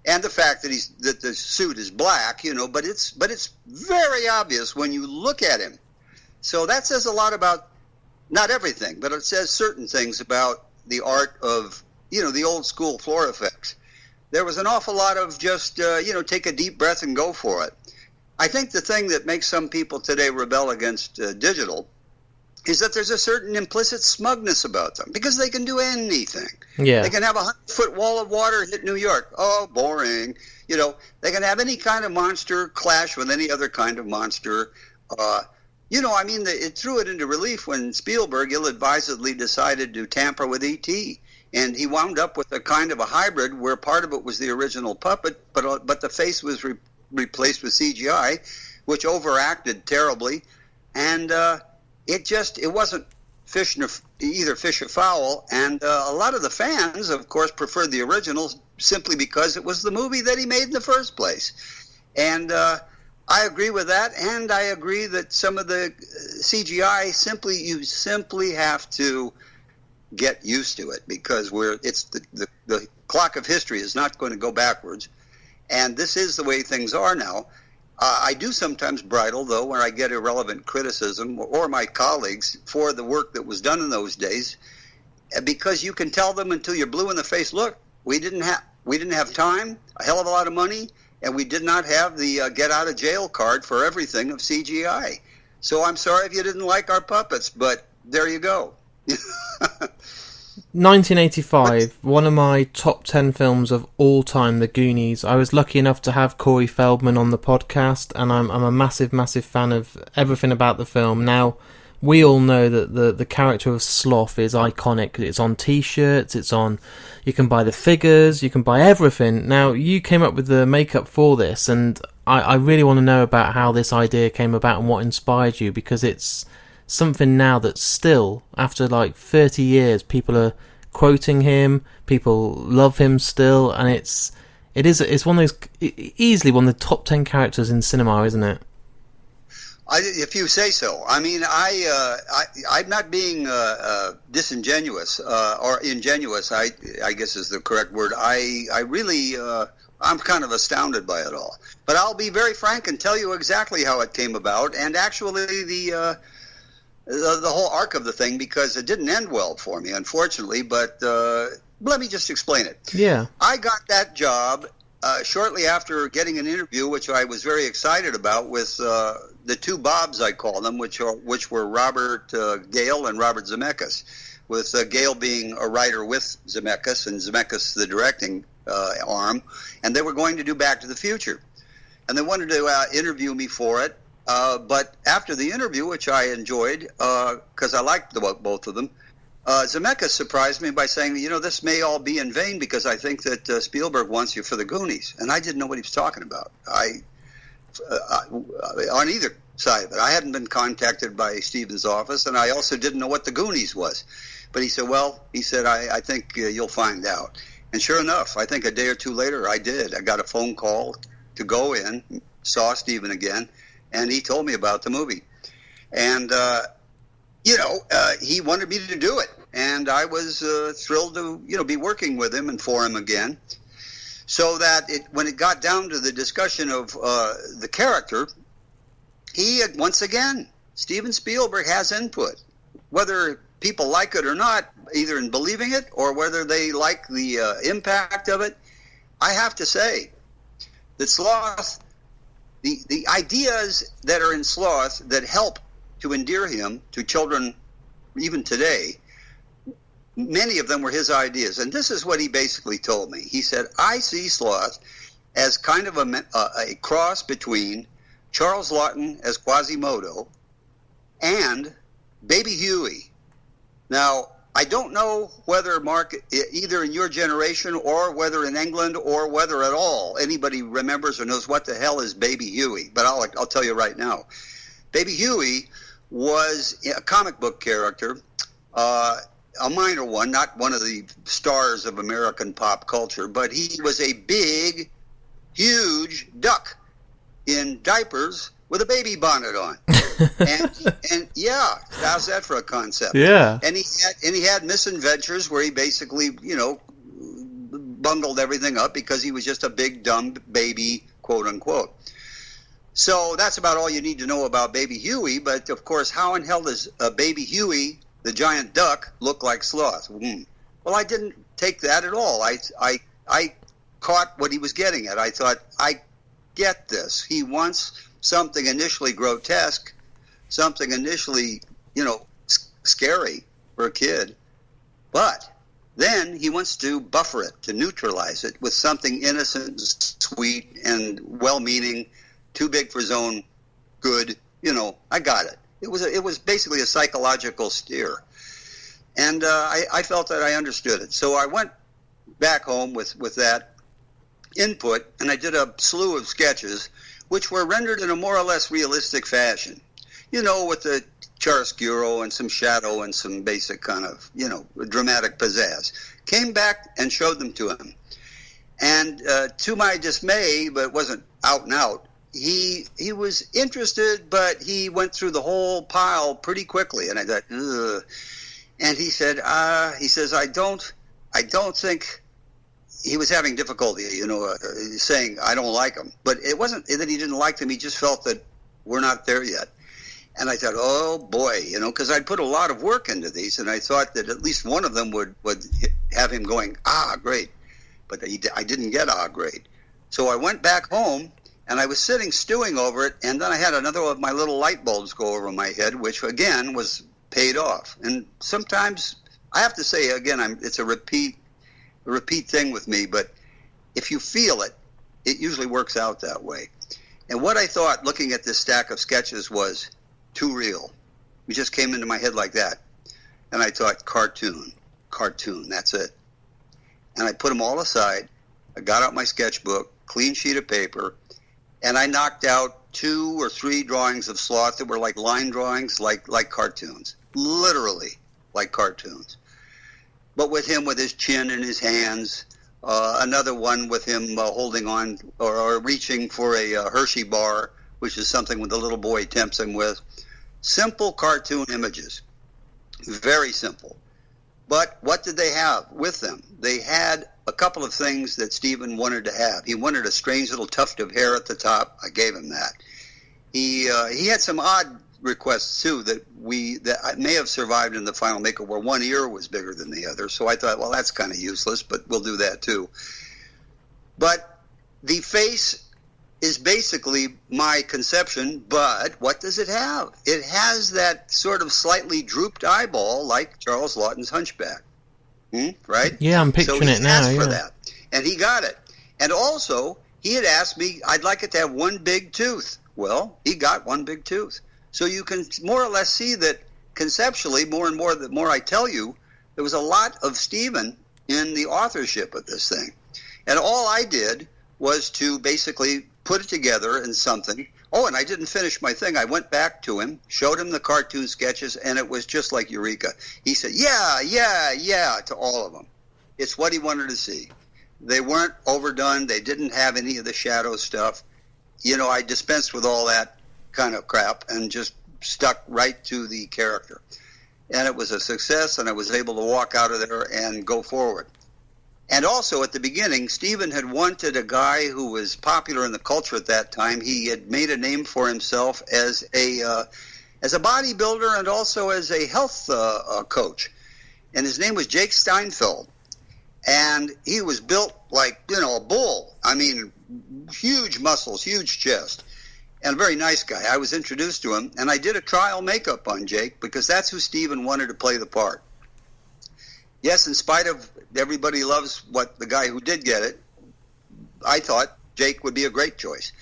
And the fact that the suit is black, but it's very obvious when you look at him. So that says a lot about, not everything, but it says certain things about the art of, the old school floor effects. There was an awful lot of just, take a deep breath and go for it. I think the thing that makes some people today rebel against digital is that there's a certain implicit smugness about them because they can do anything. Yeah. They can have a 100-foot wall of water hit New York. Oh, boring. They can have any kind of monster clash with any other kind of monster. It threw it into relief when Spielberg ill-advisedly decided to tamper with E.T., and he wound up with a kind of a hybrid where part of it was the original puppet, but the face was replaced with CGI, which overacted terribly, and it wasn't either fish or fowl, and a lot of the fans, of course, preferred the original simply because it was the movie that he made in the first place. And I agree with that, and I agree that some of the CGI you simply have to get used to it because the clock of history is not going to go backwards, and this is the way things are now. I do sometimes bridle, though, when I get irrelevant criticism or my colleagues for the work that was done in those days, because you can tell them until you're blue in the face, look, we didn't have time, a hell of a lot of money, and we did not have the get-out-of-jail card for everything of CGI. So I'm sorry if you didn't like our puppets, but there you go. 1985, one of my top 10 films of all time, The Goonies. I was lucky enough to have Corey Feldman on the podcast, and I'm a massive, massive fan of everything about the film. Now, we all know that the character of Sloth is iconic. It's on T-shirts, you can buy the figures, you can buy everything. Now, you came up with the makeup for this, and I really want to know about how this idea came about and what inspired you, because it's something now that still, after like 30 years, people are quoting him, people love him still, and it's one of those, easily one of the top 10 characters in cinema, isn't it? If you say so. I mean, I'm not being disingenuous or ingenuous. I guess is the correct word. I really I'm kind of astounded by it all. But I'll be very frank and tell you exactly how it came about, and actually the whole arc of the thing, because it didn't end well for me, unfortunately. But let me just explain it. Yeah, I got that job shortly after getting an interview, which I was very excited about, with the two Bobs, I call them, which were Robert Gale and Robert Zemeckis, with Gale being a writer with Zemeckis and Zemeckis the directing arm, and they were going to do Back to the Future, and they wanted to interview me for it. But after the interview, which I enjoyed because I liked both of them, Zemeckis surprised me by saying, this may all be in vain because I think that Spielberg wants you for the Goonies. And I didn't know what he was talking about. On either side of it. I hadn't been contacted by Steven's office, and I also didn't know what the Goonies was. But he said, I think you'll find out. And sure enough, I think a day or two later, I did. I got a phone call to go in, saw Steven again, and he told me about the movie. And, he wanted me to do it. And I was thrilled to, be working with him and for him again. So that when it got down to the discussion of the character, once again, Steven Spielberg has input. Whether people like it or not, either in believing it or whether they like the impact of it, I have to say that Sloth, the ideas that are in Sloth that help to endear him to children even today, many of them were his ideas. And this is what he basically told me. He said, I see Sloth as kind of a cross between Charles Laughton as Quasimodo and Baby Huey. Now, I don't know whether, Mark, either in your generation or whether in England or whether at all anybody remembers or knows what the hell is Baby Huey. But I'll tell you right now. Baby Huey was a comic book character, a minor one, not one of the stars of American pop culture, but he was a big, huge duck in diapers with a baby bonnet on. and yeah, how's that for a concept? Yeah. And he had misadventures where he basically, bungled everything up because he was just a big dumb baby, quote unquote. So that's about all you need to know about Baby Huey. But of course, how in hell does Baby Huey, the giant duck, look like Sloth? Well, I didn't take that at all. I caught what he was getting at. I thought, I get this. He wants something initially grotesque, something initially, scary for a kid, but then he wants to buffer it, to neutralize it with something innocent, sweet, and well-meaning, too big for his own good. I got it. It was basically a psychological steer, and I felt that I understood it. So I went back home with that input, and I did a slew of sketches, which were rendered in a more or less realistic fashion, with the chiaroscuro and some shadow and some basic kind of, dramatic pizzazz. Came back and showed them to him. And to my dismay, but it wasn't out and out, he was interested, but he went through the whole pile pretty quickly. And I thought, ugh. And he said, I don't think... He was having difficulty, saying, I don't like him. But it wasn't that he didn't like them. He just felt that we're not there yet. And I thought, oh, boy, because I'd put a lot of work into these, and I thought that at least one of them would have him going, great. But I didn't get great. So I went back home, and I was sitting stewing over it, and then I had another of my little light bulbs go over my head, which, again, was paid off. And sometimes, I have to say, again, it's a repeat thing with me, but if you feel it, it usually works out that way. And what I thought, looking at this stack of sketches, was too real. It just came into my head like that. And I thought, cartoon, that's it. And I put them all aside. I got out my sketchbook, clean sheet of paper, and I knocked out 2 or 3 drawings of Sloth that were like line drawings, like cartoons, literally like cartoons. But with him with his chin in his hands, another one with him holding on or reaching for a Hershey bar, which is something that the little boy tempts him with. Simple cartoon images, very simple. But what did they have with them? They had a couple of things that Stephen wanted to have. He wanted a strange little tuft of hair at the top. I gave him that. He had some odd requests too that may have survived in the final makeup, where one ear was bigger than the other. So I thought, well, that's kind of useless, but we'll do that too. But the face is basically my conception, but what does it have? It has that sort of slightly drooped eyeball like Charles Lawton's Hunchback. Right? Yeah, I'm picturing it now. So he asked for that, and he got it. And also, he had asked me, I'd like it to have one big tooth. Well, he got one big tooth. So you can more or less see that conceptually, more and more, the more I tell you, there was a lot of Stephen in the authorship of this thing. And all I did was to basically put it together in something. Oh, and I didn't finish my thing. I went back to him, showed him the cartoon sketches, and it was just like Eureka. He said, yeah, to all of them. It's what he wanted to see. They weren't overdone. They didn't have any of the shadow stuff. You know, I dispensed with all that kind of crap and just stuck right to the character. And it was a success, and I was able to walk out of there and go forward. And also, at the beginning, Stephen had wanted a guy who was popular in the culture at that time. He had made a name for himself as a bodybuilder and also as a health coach. And his name was Jake Steinfeld. And he was built like, a bull. I mean, huge muscles, huge chest. And a very nice guy. I was introduced to him, and I did a trial makeup on Jake because that's who Stephen wanted to play the part. Yes, in spite of everybody loves what the guy who did get it, I thought Jake would be a great choice.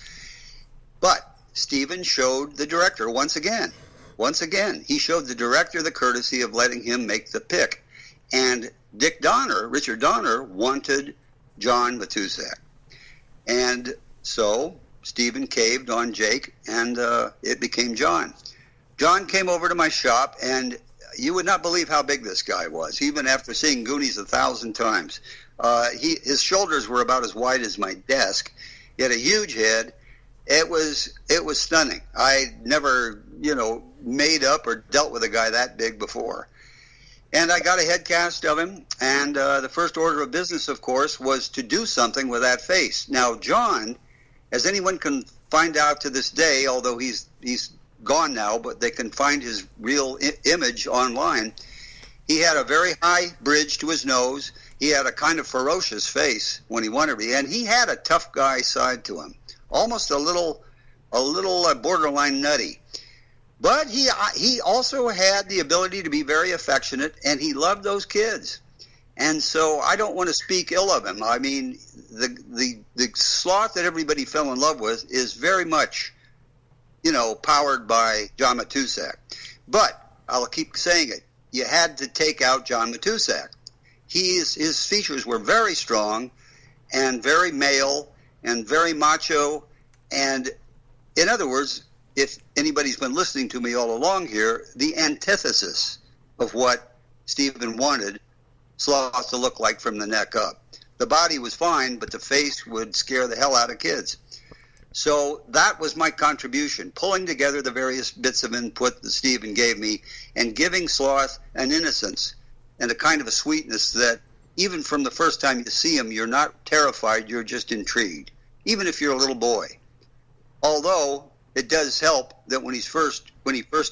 But Stephen showed the director once again, he showed the director the courtesy of letting him make the pick. And Richard Donner, wanted John Matuszak. And so Stephen caved on Jake, and it became John. John came over to my shop, and you would not believe how big this guy was, even after seeing Goonies 1,000 times. His shoulders were about as wide as my desk. He had a huge head. It was stunning. I never, made up or dealt with a guy that big before. And I got a head cast of him, and the first order of business, of course, was to do something with that face. Now, John, as anyone can find out to this day, although he's gone now, but they can find his real image online. He had a very high bridge to his nose. He had a kind of ferocious face when he wanted to be, and he had a tough guy side to him, almost a little borderline nutty. But he also had the ability to be very affectionate, and he loved those kids. And so I don't want to speak ill of him. I mean, the Sloth that everybody fell in love with is very much powered by John Matuszak. But I'll keep saying it. You had to take out John Matuszak. His features were very strong and very male and very macho. And in other words, if anybody's been listening to me all along here, the antithesis of what Stephen wanted Sloth to look like from the neck up. The body was fine, but the face would scare the hell out of kids. So that was my contribution, pulling together the various bits of input that Stephen gave me and giving Sloth an innocence and a kind of a sweetness that even from the first time you see him, you're not terrified, you're just intrigued, even if you're a little boy. Although it does help that when he first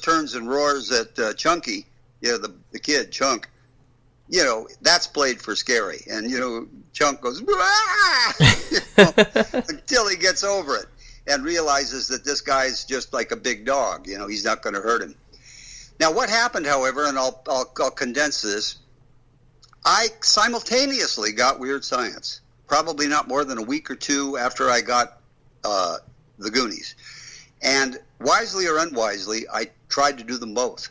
turns and roars at Chunky, the kid, Chunk, that's played for scary. And, Chunk goes, until he gets over it and realizes that this guy's just like a big dog. He's not going to hurt him. Now, what happened, however, and I'll condense this, I simultaneously got Weird Science, probably not more than a week or two after I got the Goonies. And wisely or unwisely, I tried to do them both.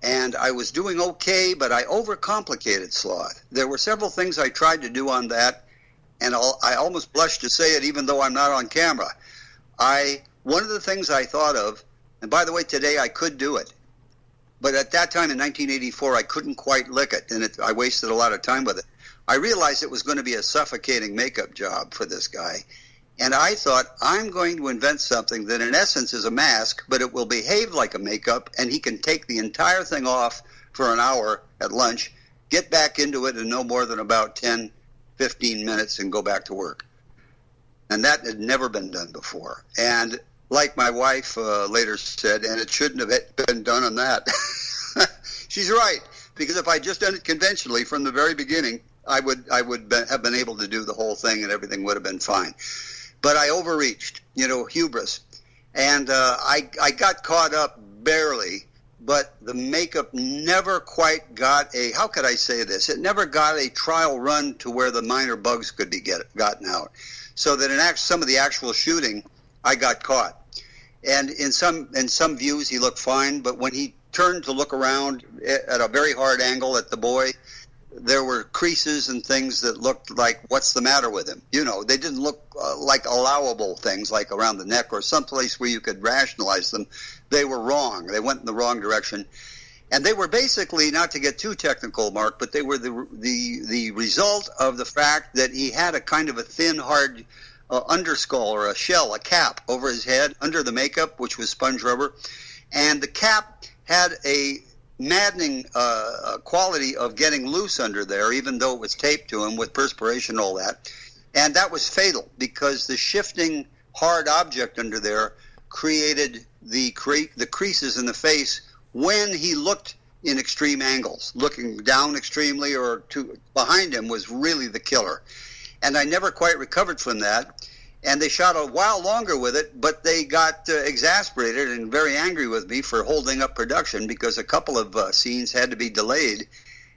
and I was doing okay, but I overcomplicated Sloth. There were several things I tried to do on that, and I almost blush to say it even though I'm not on camera. One of the things I thought of, and by the way, today I could do it, but at that time in 1984, I couldn't quite lick it, and I wasted a lot of time with it. I realized it was going to be a suffocating makeup job for this guy, and I thought, I'm going to invent something that in essence is a mask, but it will behave like a makeup, and he can take the entire thing off for an hour at lunch, get back into it in no more than about 10, 15 minutes, and go back to work. And that had never been done before. And like my wife later said, and it shouldn't have been done on that. She's right, because if I just done it conventionally from the very beginning, I would have been able to do the whole thing and everything would have been fine. But I overreached, hubris. And I got caught up barely, but the makeup never quite got how could I say this? It never got a trial run to where the minor bugs could be gotten out. So that in some of the actual shooting, I got caught. And in some views, he looked fine, but when he turned to look around at a very hard angle at the boy, there were creases and things that looked like, what's the matter with him? They didn't look like allowable things like around the neck or someplace where you could rationalize them. They were wrong. They went in the wrong direction. And they were basically, not to get too technical, Mark, but they were the result of the fact that he had a kind of a thin, hard underskull or a shell, a cap over his head under the makeup, which was sponge rubber. And the cap had a maddening quality of getting loose under there, even though it was taped to him with perspiration and all that. And that was fatal because the shifting hard object under there created the creases in the face when he looked in extreme angles. Looking down extremely or behind him was really the killer. And I never quite recovered from that. And they shot a while longer with it, but they got exasperated and very angry with me for holding up production because a couple of scenes had to be delayed,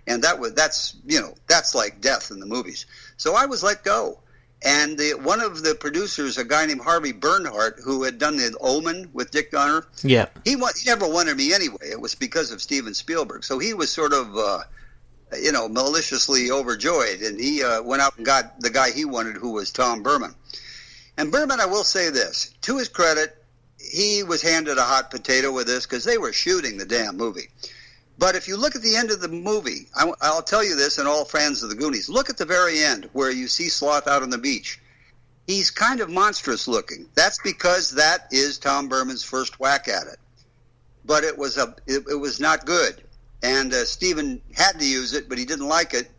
and that's like death in the movies. So I was let go, and one of the producers, a guy named Harvey Bernhardt, who had done The Omen with Dick Donner, yeah, he never wanted me anyway. It was because of Steven Spielberg, so he was sort of maliciously overjoyed, and he went out and got the guy he wanted, who was Tom Berman. And Berman, I will say this, to his credit, he was handed a hot potato with this because they were shooting the damn movie. But if you look at the end of the movie, I'll tell you this, and all fans of the Goonies, look at the very end where you see Sloth out on the beach. He's kind of monstrous looking. That's because that is Tom Berman's first whack at it. But it was not good. And Steven had to use it, but he didn't like it.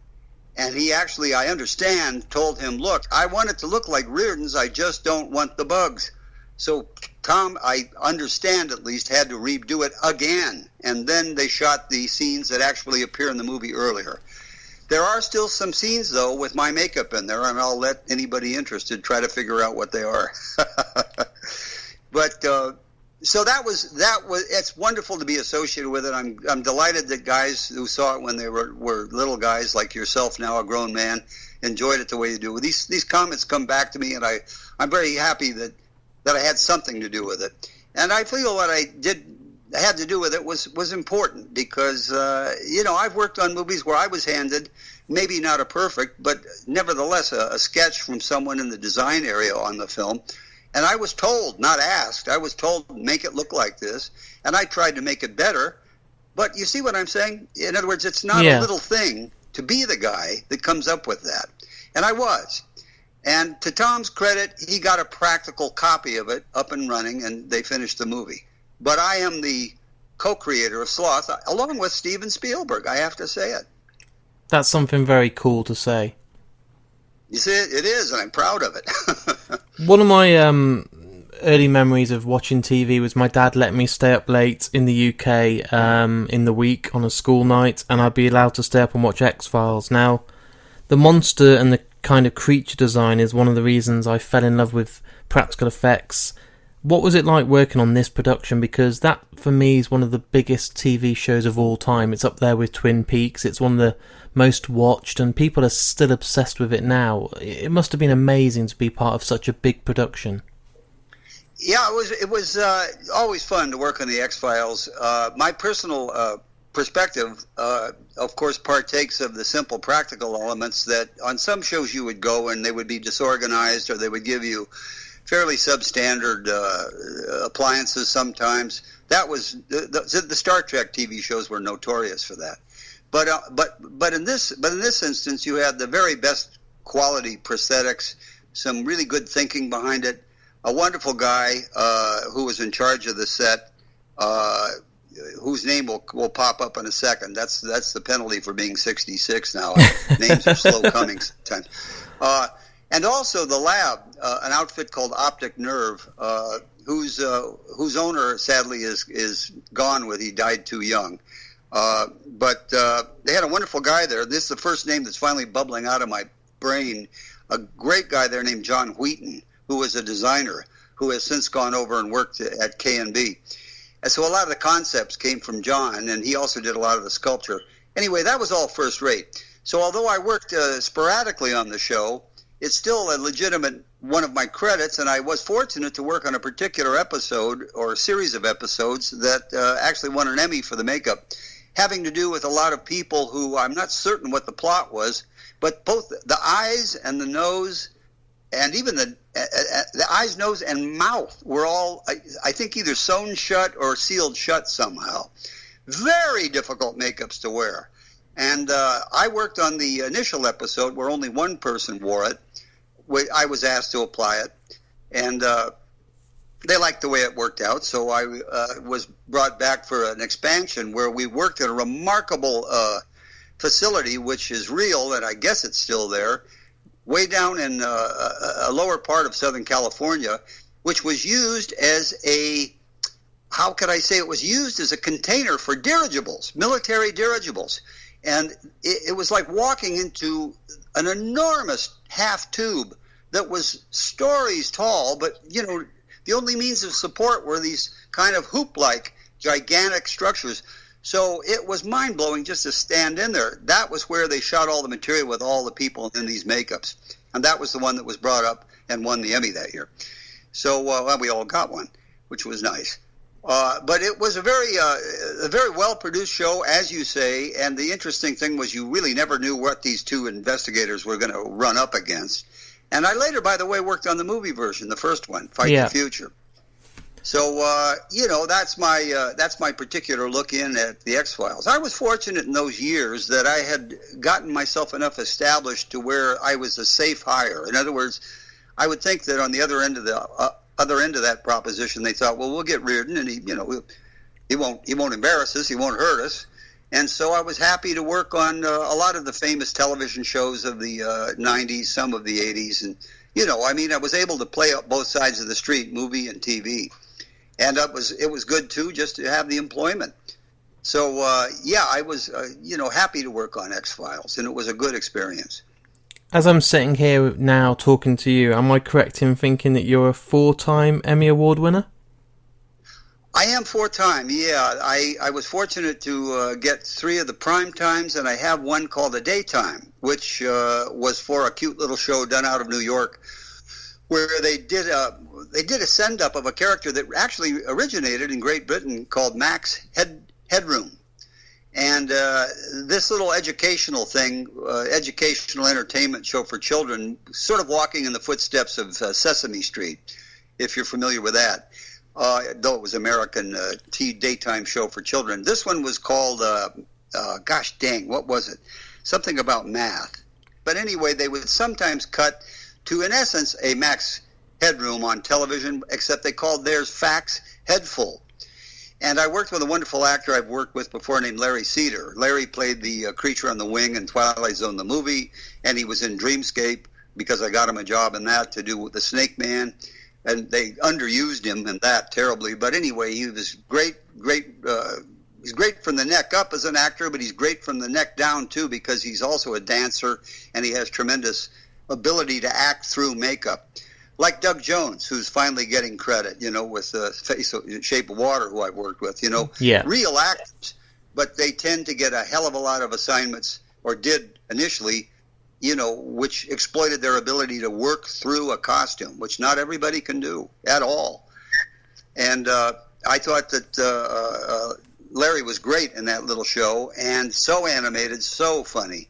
And he actually, I understand, told him, look, I want it to look like Reardon's, I just don't want the bugs. So Tom, I understand at least, had to redo it again. And then they shot the scenes that actually appear in the movie earlier. There are still some scenes, though, with my makeup in there, and I'll let anybody interested try to figure out what they are. But so that was. It's wonderful to be associated with it. I'm delighted that guys who saw it when they were little guys like yourself, now a grown man, enjoyed it the way you do. These comments come back to me, and I'm very happy that I had something to do with it. And I feel what I had to do with it was important because I've worked on movies where I was handed maybe not a perfect, but nevertheless a sketch from someone in the design area on the film. And I was told, not asked, I was told, make it look like this. And I tried to make it better. But you see what I'm saying? In other words, it's not a little thing to be the guy that comes up with that. And I was. And to Tom's credit, he got a practical copy of it up and running, and they finished the movie. But I am the co-creator of Sloth, along with Steven Spielberg, I have to say it. That's something very cool to say. You see, it is, and I'm proud of it. One of my early memories of watching TV was my dad letting me stay up late in the UK in the week on a school night, and I'd be allowed to stay up and watch X-Files. Now, the monster and the kind of creature design is one of the reasons I fell in love with practical effects. What was it like working on this production? Because that, for me, is one of the biggest TV shows of all time. It's up there with Twin Peaks. It's one of the most watched, and people are still obsessed with it now. It must have been amazing to be part of such a big production. Yeah, it was always fun to work on the X-Files. My personal perspective, of course, partakes of the simple practical elements that on some shows you would go and they would be disorganized, or they would give you fairly substandard appliances sometimes. That was the Star Trek TV shows were notorious for that. But in this instance, you had the very best quality prosthetics, some really good thinking behind it, a wonderful guy who was in charge of the set, whose name will pop up in a second. That's the penalty for being 66 now. Names are slow coming sometimes. And also the lab, an outfit called Optic Nerve, whose owner sadly is gone with. He died too young. But they had a wonderful guy there. This is the first name that's finally bubbling out of my brain. A great guy there named John Wheaton, who was a designer, who has since gone over and worked at K&B. And so a lot of the concepts came from John, and he also did a lot of the sculpture. Anyway, that was all first rate. So although I worked sporadically on the show, it's still a legitimate one of my credits, and I was fortunate to work on a particular episode or a series of episodes that actually won an Emmy for the makeup, having to do with a lot of people who I'm not certain what the plot was, but both the eyes and the nose and even the eyes, nose, and mouth were all, I think, either sewn shut or sealed shut somehow. Very difficult makeups to wear. And I worked on the initial episode where only one person wore it. I was asked to apply it. And they liked the way it worked out, so I was brought back for an expansion where we worked at a remarkable facility, which is real, and I guess it's still there, way down in a lower part of Southern California, which was used as how could I say, it was used as a container for dirigibles, military dirigibles. And it was like walking into an enormous half tube that was stories tall, but, the only means of support were these kind of hoop-like gigantic structures. So it was mind-blowing just to stand in there. That was where they shot all the material with all the people in these makeups. And that was the one that was brought up and won the Emmy that year. So we all got one, which was nice. But it was a very well-produced show, as you say, and the interesting thing was you really never knew what these two investigators were going to run up against. And I later, by the way, worked on the movie version, the first one, Fight the Future. So, that's my particular look in at the X-Files. I was fortunate in those years that I had gotten myself enough established to where I was a safe hire. In other words, I would think that on the other end of that proposition, they thought, well, we'll get Reardon, and he won't embarrass us, he won't hurt us. And so I was happy to work on a lot of the famous television shows of the 90s, some of the 80s, and I was able to play up both sides of the street, movie and TV. And it was good, too, just to have the employment. So, I was, happy to work on X-Files, and it was a good experience. As I'm sitting here now talking to you, am I correct in thinking that you're a 4-time Emmy Award winner? I am 4-time, yeah. I was fortunate to get 3 of the prime times, and I have one called a Daytime, which was for a cute little show done out of New York, where they did a send-up of a character that actually originated in Great Britain called Max Headroom. And this little educational thing, educational entertainment show for children, sort of walking in the footsteps of Sesame Street, if you're familiar with that, though it was American daytime show for children. This one was called, gosh dang, what was it? Something about math. But anyway, they would sometimes cut to, in essence, a Max Headroom on television, except they called theirs Facts Headful. And I worked with a wonderful actor I've worked with before named Larry Cedar. Larry played the creature on the wing in Twilight Zone, the movie, and he was in Dreamscape because I got him a job in that to do with the Snake Man. And they underused him in that terribly. But anyway, he was great. He's great from the neck up as an actor, but he's great from the neck down, too, because he's also a dancer, and he has tremendous ability to act through makeup. Like Doug Jones, who's finally getting credit, with Shape of Water, who I've worked with, real actors. But they tend to get a hell of a lot of assignments, or did initially, which exploited their ability to work through a costume, which not everybody can do at all. And I thought that Larry was great in that little show, and so animated, so funny.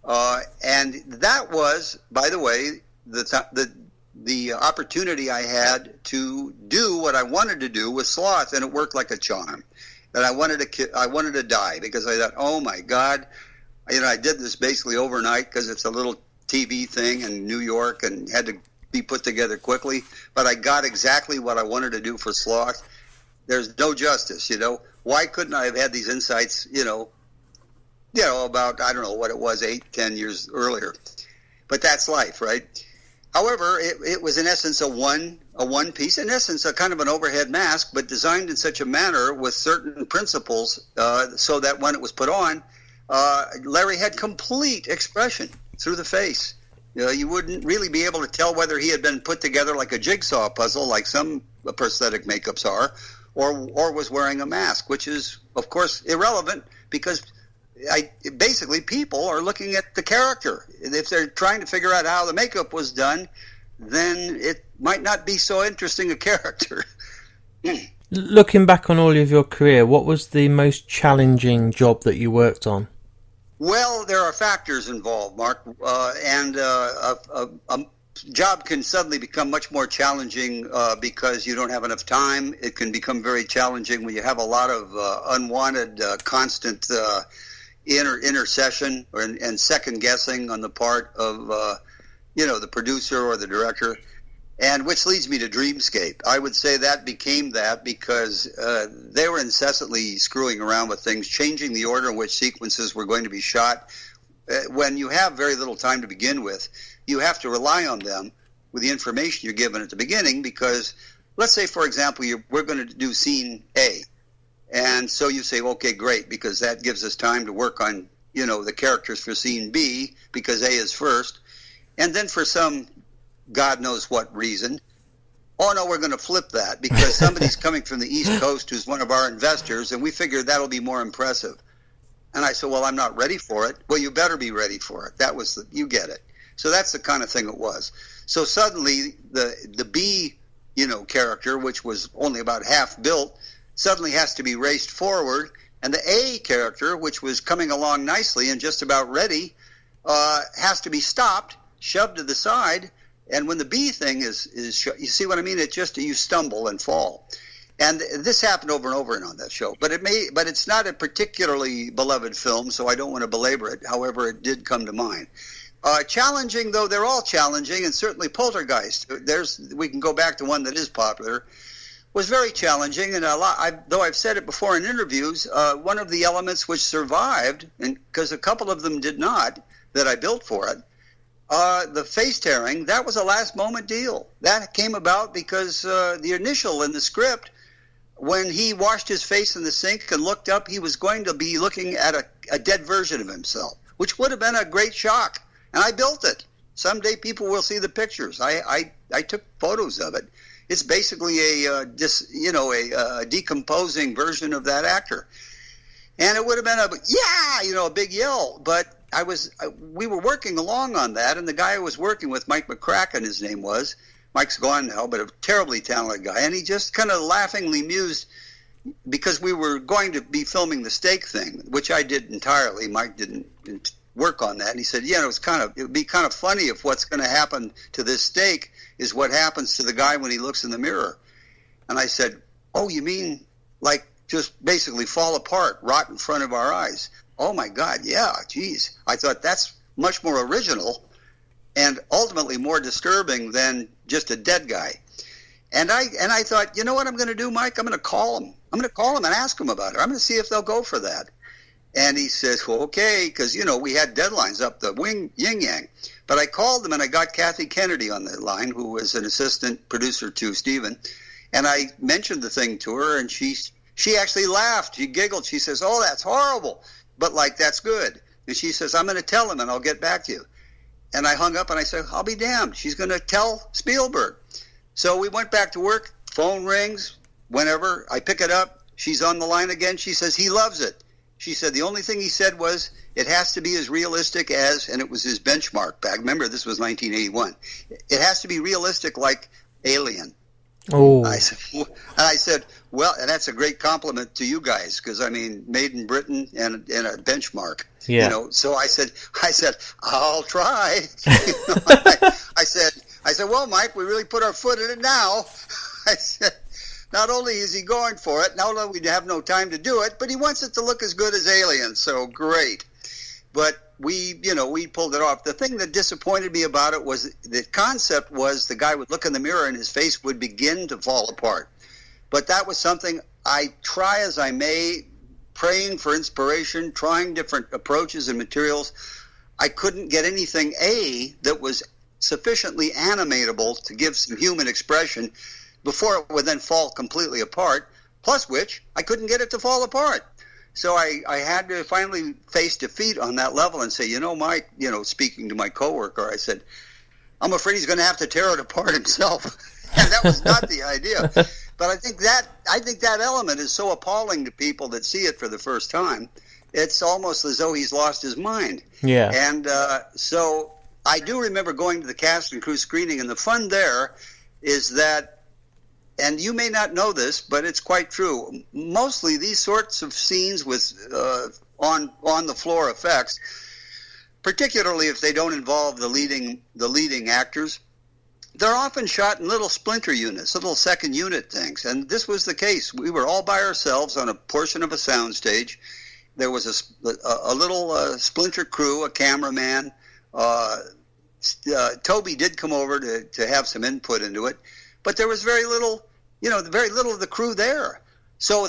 And that was, by the way, the opportunity I had to do what I wanted to do with Sloth, and it worked like a charm. And I wanted to die, because I thought, oh my God, I did this basically overnight because it's a little TV thing in New York and had to be put together quickly. But I got exactly what I wanted to do for Sloth. There's no justice, Why couldn't I have had these insights, about, I don't know what it was, 8-10 years earlier. But that's life, right? However, it was in essence a one piece, in essence a kind of an overhead mask, but designed in such a manner with certain principles so that when it was put on, Larry had complete expression through the face. You wouldn't really be able to tell whether he had been put together like a jigsaw puzzle, like some prosthetic makeups are, or was wearing a mask, which is, of course, irrelevant, because basically people are looking at the character. If they're trying to figure out how the makeup was done, then it might not be so interesting a character. Looking back on all of your career, what was the most challenging job that you worked on? Well, there are factors involved, Mark, and a job can suddenly become much more challenging because you don't have enough time. It can become very challenging when you have a lot of unwanted, constant intercession and second guessing on the part of the producer or the director, and which leads me to Dreamscape. I would say that became that because they were incessantly screwing around with things, changing the order in which sequences were going to be shot. When you have very little time to begin with, you have to rely on them with the information you're given at the beginning, because let's say, for example, we're going to do scene A. And so you say, okay, great, because that gives us time to work on, the characters for scene B, because A is first. And then for some God knows what reason, oh no, we're going to flip that because somebody's coming from the East Coast who's one of our investors, and we figure that'll be more impressive. And I said, well, I'm not ready for it. Well, you better be ready for it. You get it. So that's the kind of thing it was. So suddenly the B, character, which was only about half built, suddenly has to be raced forward, and the A character, which was coming along nicely and just about ready, has to be stopped, shoved to the side, and when the B thing is you see what I mean? It just, you stumble and fall. And this happened over and over on that show. But it's not a particularly beloved film, so I don't want to belabor it. However, it did come to mind. Challenging, though, they're all challenging, and certainly Poltergeist. We can go back to one that is popular. Was very challenging, and though I've said it before in interviews, one of the elements which survived, and because a couple of them did not, that I built for it, the face tearing, that was a last moment deal. That came about because the initial in the script, when he washed his face in the sink and looked up, he was going to be looking at a dead version of himself, which would have been a great shock. And I built it. Someday people will see the pictures. I took photos of it. It's basically a decomposing version of that actor. And it would have been a big yell. But we were working along on that, and the guy I was working with, Mike McCracken, his name was. Mike's gone now, but a terribly talented guy. And he just kind of laughingly mused, because we were going to be filming the steak thing, which I did entirely. Mike didn't work on that. And he said, it would be kind of funny if what's going to happen to this steak is what happens to the guy when he looks in the mirror. And I said, oh, you mean like just basically fall apart, rot in front of our eyes? Oh my God, yeah, geez. I thought that's much more original and ultimately more disturbing than just a dead guy. And I thought, you know what I'm going to do, Mike? I'm going to call him. I'm going to call him and ask him about it. I'm going to see if they'll go for that. And he says, well, okay, because, we had deadlines up the yin-yang. But I called them, and I got Kathy Kennedy on the line, who was an assistant producer to Stephen. And I mentioned the thing to her, and she actually laughed. She giggled. She says, oh, that's horrible. But, that's good. And she says, I'm going to tell him, and I'll get back to you. And I hung up, and I said, I'll be damned. She's going to tell Spielberg. So we went back to work. Phone rings. Whenever I pick it up, she's on the line again. She says, he loves it. She said the only thing he said was it has to be as realistic as, and it was his benchmark back. Remember, this was 1981. It has to be realistic like Alien. Oh. I said, well, and that's a great compliment to you guys, because I mean, made in Britain and a benchmark. Yeah. You know, so I said, I'll try. I said, well, Mike, we really put our foot in it now. I said, not only is he going for it, not only we have no time to do it, but he wants it to look as good as Alien. So great. But we pulled it off. The thing that disappointed me about it was the concept was the guy would look in the mirror and his face would begin to fall apart. But that was something I try as I may, praying for inspiration, trying different approaches and materials. I couldn't get anything, that was sufficiently animatable to give some human expression before it would then fall completely apart, plus which I couldn't get it to fall apart. So I had to finally face defeat on that level and say, Mike, speaking to my coworker, I said, I'm afraid he's going to have to tear it apart himself. And that was not the idea. But I think that element is so appalling to people that see it for the first time. It's almost as though he's lost his mind. Yeah. And so I do remember going to the cast and crew screening, and the fun there is that, and you may not know this, but it's quite true. Mostly these sorts of scenes with on the floor effects, particularly if they don't involve the leading actors, they're often shot in little splinter units, little second unit things. And this was the case. We were all by ourselves on a portion of a soundstage. There was a little splinter crew, a cameraman. Toby did come over to have some input into it, but there was very little of the crew there. So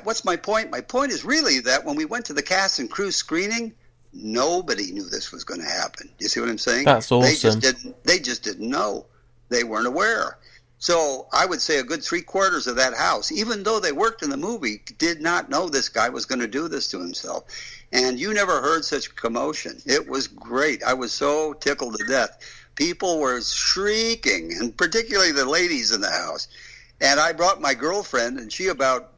what's my point? My point is really that when we went to the cast and crew screening, nobody knew this was going to happen. You see what I'm saying? That's awesome. They just didn't know. They weren't aware. So I would say a good 3/4 of that house, even though they worked in the movie, did not know this guy was going to do this to himself. And you never heard such commotion. It was great. I was so tickled to death. People were shrieking, and particularly the ladies in the house. And I brought my girlfriend, and she about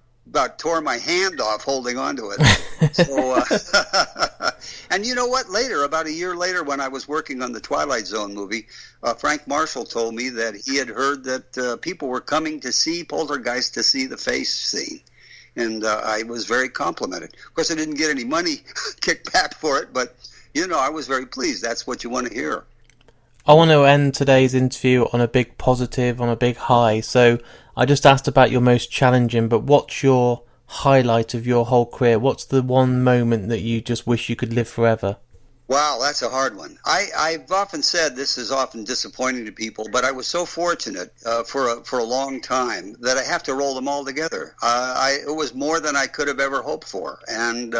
tore my hand off holding on to it. So, and you know what? Later, about a year later, when I was working on the Twilight Zone movie, Frank Marshall told me that he had heard that people were coming to see Poltergeist to see the face scene. And I was very complimented. Of course, I didn't get any money kicked back for it, but, I was very pleased. That's what you want to hear. I want to end today's interview on a big positive, on a big high. So I just asked about your most challenging, but what's your highlight of your whole career? What's the one moment that you just wish you could live forever? Wow, that's a hard one. I've often said this is often disappointing to people, but I was so fortunate for a long time that I have to roll them all together. It was more than I could have ever hoped for. And,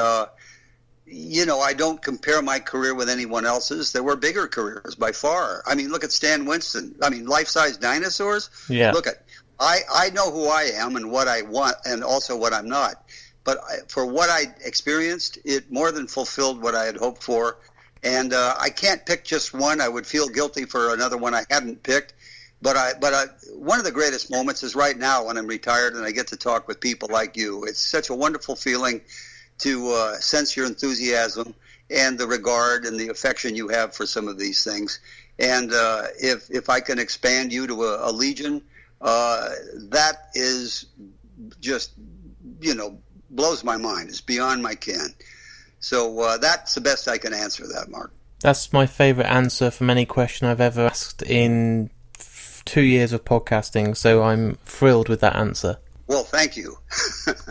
I don't compare my career with anyone else's. There were bigger careers by far. I mean, look at Stan Winston. I mean, Life-Size Dinosaurs. Yeah. Look at, I know who I am and what I want and also what I'm not. But for what I experienced, it more than fulfilled what I had hoped for. And I can't pick just one. I would feel guilty for another one I hadn't picked. But one of the greatest moments is right now when I'm retired and I get to talk with people like you. It's such a wonderful feeling to sense your enthusiasm and the regard and the affection you have for some of these things. And if I can expand you to a legion, that is just, blows my mind. It's beyond my ken. So that's the best I can answer that, Mark. That's my favourite answer from any question I've ever asked in 2 years of podcasting, so I'm thrilled with that answer. Well, thank you.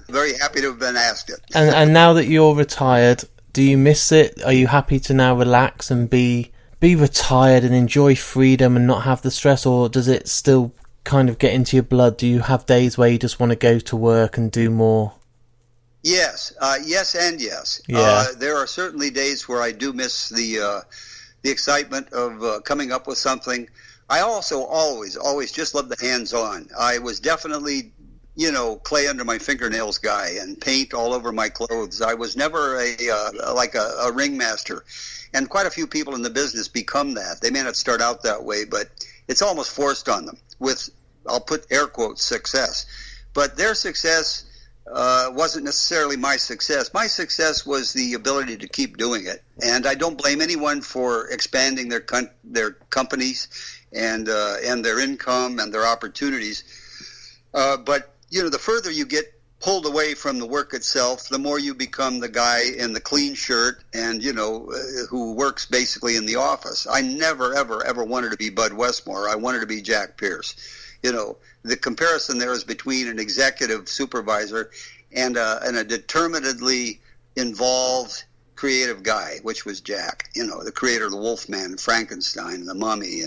Very happy to have been asked it. And now that you're retired, do you miss it? Are you happy to now relax and be retired and enjoy freedom and not have the stress, or does it still kind of get into your blood? Do you have days where you just want to go to work and do more? Yes, yes and yes. Yeah. There are certainly days where I do miss the excitement of coming up with something. I also always just love the hands-on. I was definitely, clay under my fingernails guy and paint all over my clothes. I was never a ringmaster. And quite a few people in the business become that. They may not start out that way, but it's almost forced on them with, I'll put air quotes, success. But their success wasn't necessarily my success. My success was the ability to keep doing it. And I don't blame anyone for expanding their companies and their income and their opportunities. But, the further you get pulled away from the work itself, the more you become the guy in the clean shirt and, who works basically in the office. I never, ever, ever wanted to be Bud Westmore. I wanted to be Jack Pierce. The comparison there is between an executive supervisor and a determinedly involved creative guy, which was Jack, the creator of the Wolfman, Frankenstein, the Mummy,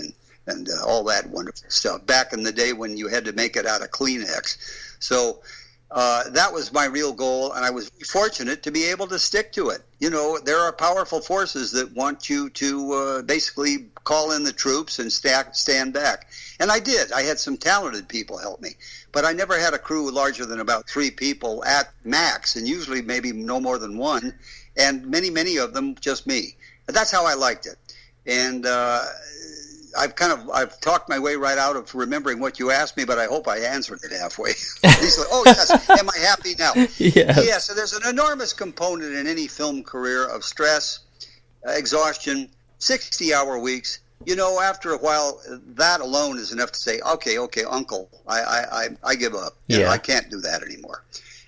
and all that wonderful stuff, back in the day when you had to make it out of Kleenex. So that was my real goal, and I was fortunate to be able to stick to it. There are powerful forces that want you to basically call in the troops and stand back. And I did. I had some talented people help me. But I never had a crew larger than about 3 people at max, and usually maybe no more than 1, and many, many of them just me. But that's how I liked it. And I've talked my way right out of remembering what you asked me, but I hope I answered it halfway. He's like, oh, yes, am I happy now? Yes. Yeah, so there's an enormous component in any film career of stress, exhaustion, 60-hour weeks. After a while, that alone is enough to say, okay, Uncle, I give up. I can't do that anymore.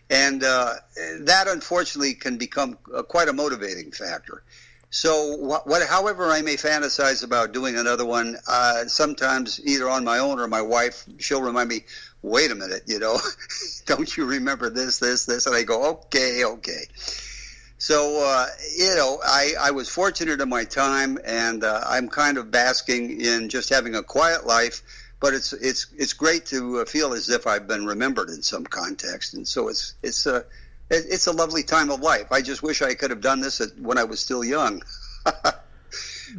And that, unfortunately, can become quite a motivating factor. So however I may fantasize about doing another one, sometimes either on my own or my wife, she'll remind me, wait a minute, don't you remember this? And I go, okay. So, I was fortunate in my time, and I'm kind of basking in just having a quiet life, but it's great to feel as if I've been remembered in some context, and so it's a lovely time of life. I just wish I could have done this when I was still young.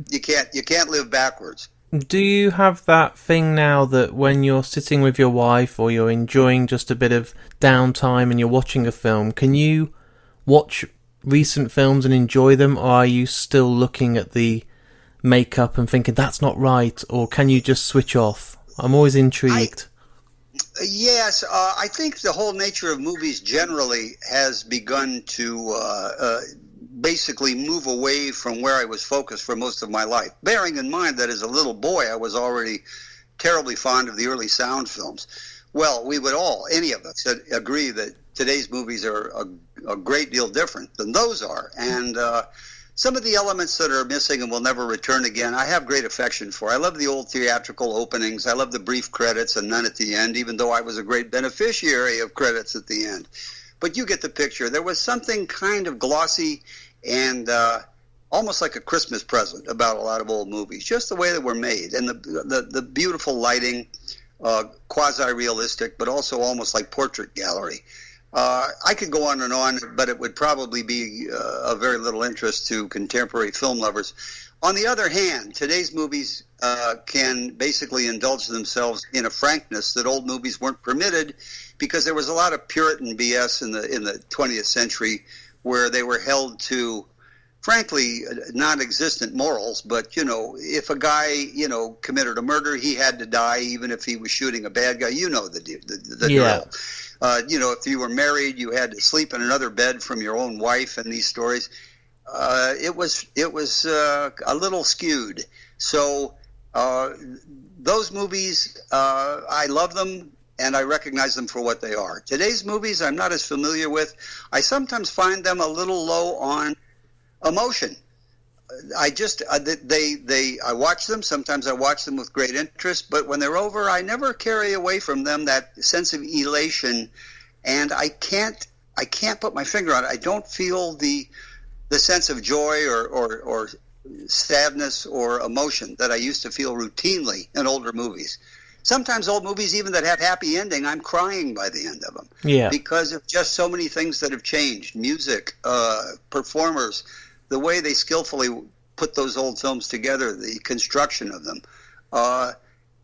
You can't live backwards. Do you have that thing now that when you're sitting with your wife or you're enjoying just a bit of downtime and you're watching a film, can you watch recent films and enjoy them, or are you still looking at the makeup and thinking that's not right, or can you just switch off? I'm always intrigued. Yes, I think the whole nature of movies generally has begun to basically move away from where I was focused for most of my life, bearing in mind that as a little boy I was already terribly fond of the early sound films. Well, we would all, any of us, agree that today's movies are a great deal different than those are. And some of the elements that are missing and will never return again, I have great affection for. I love the old theatrical openings. I love the brief credits and none at the end, even though I was a great beneficiary of credits at the end. But you get the picture. There was something kind of glossy and almost like a Christmas present about a lot of old movies, just the way they were made. And the beautiful lighting, quasi-realistic, but also almost like portrait gallery. I could go on, but it would probably be of very little interest to contemporary film lovers. On the other hand, today's movies can basically indulge themselves in a frankness that old movies weren't permitted, because there was a lot of Puritan BS in the 20th century where they were held to, frankly, non-existent morals. But, if a guy, committed a murder, he had to die even if he was shooting a bad guy. The drill. If you were married, you had to sleep in another bed from your own wife, and these stories. It was a little skewed. So those movies, I love them, and I recognize them for what they are. Today's movies I'm not as familiar with. I sometimes find them a little low on emotion. I watch them. Sometimes I watch them with great interest, but when they're over, I never carry away from them that sense of elation, and I can't put my finger on it. I don't feel the sense of joy or sadness or emotion that I used to feel routinely in older movies. Sometimes old movies, even that have happy ending, I'm crying by the end of them. Yeah. Because of just so many things that have changed. Music, performers, the way they skillfully put those old films together, the construction of them.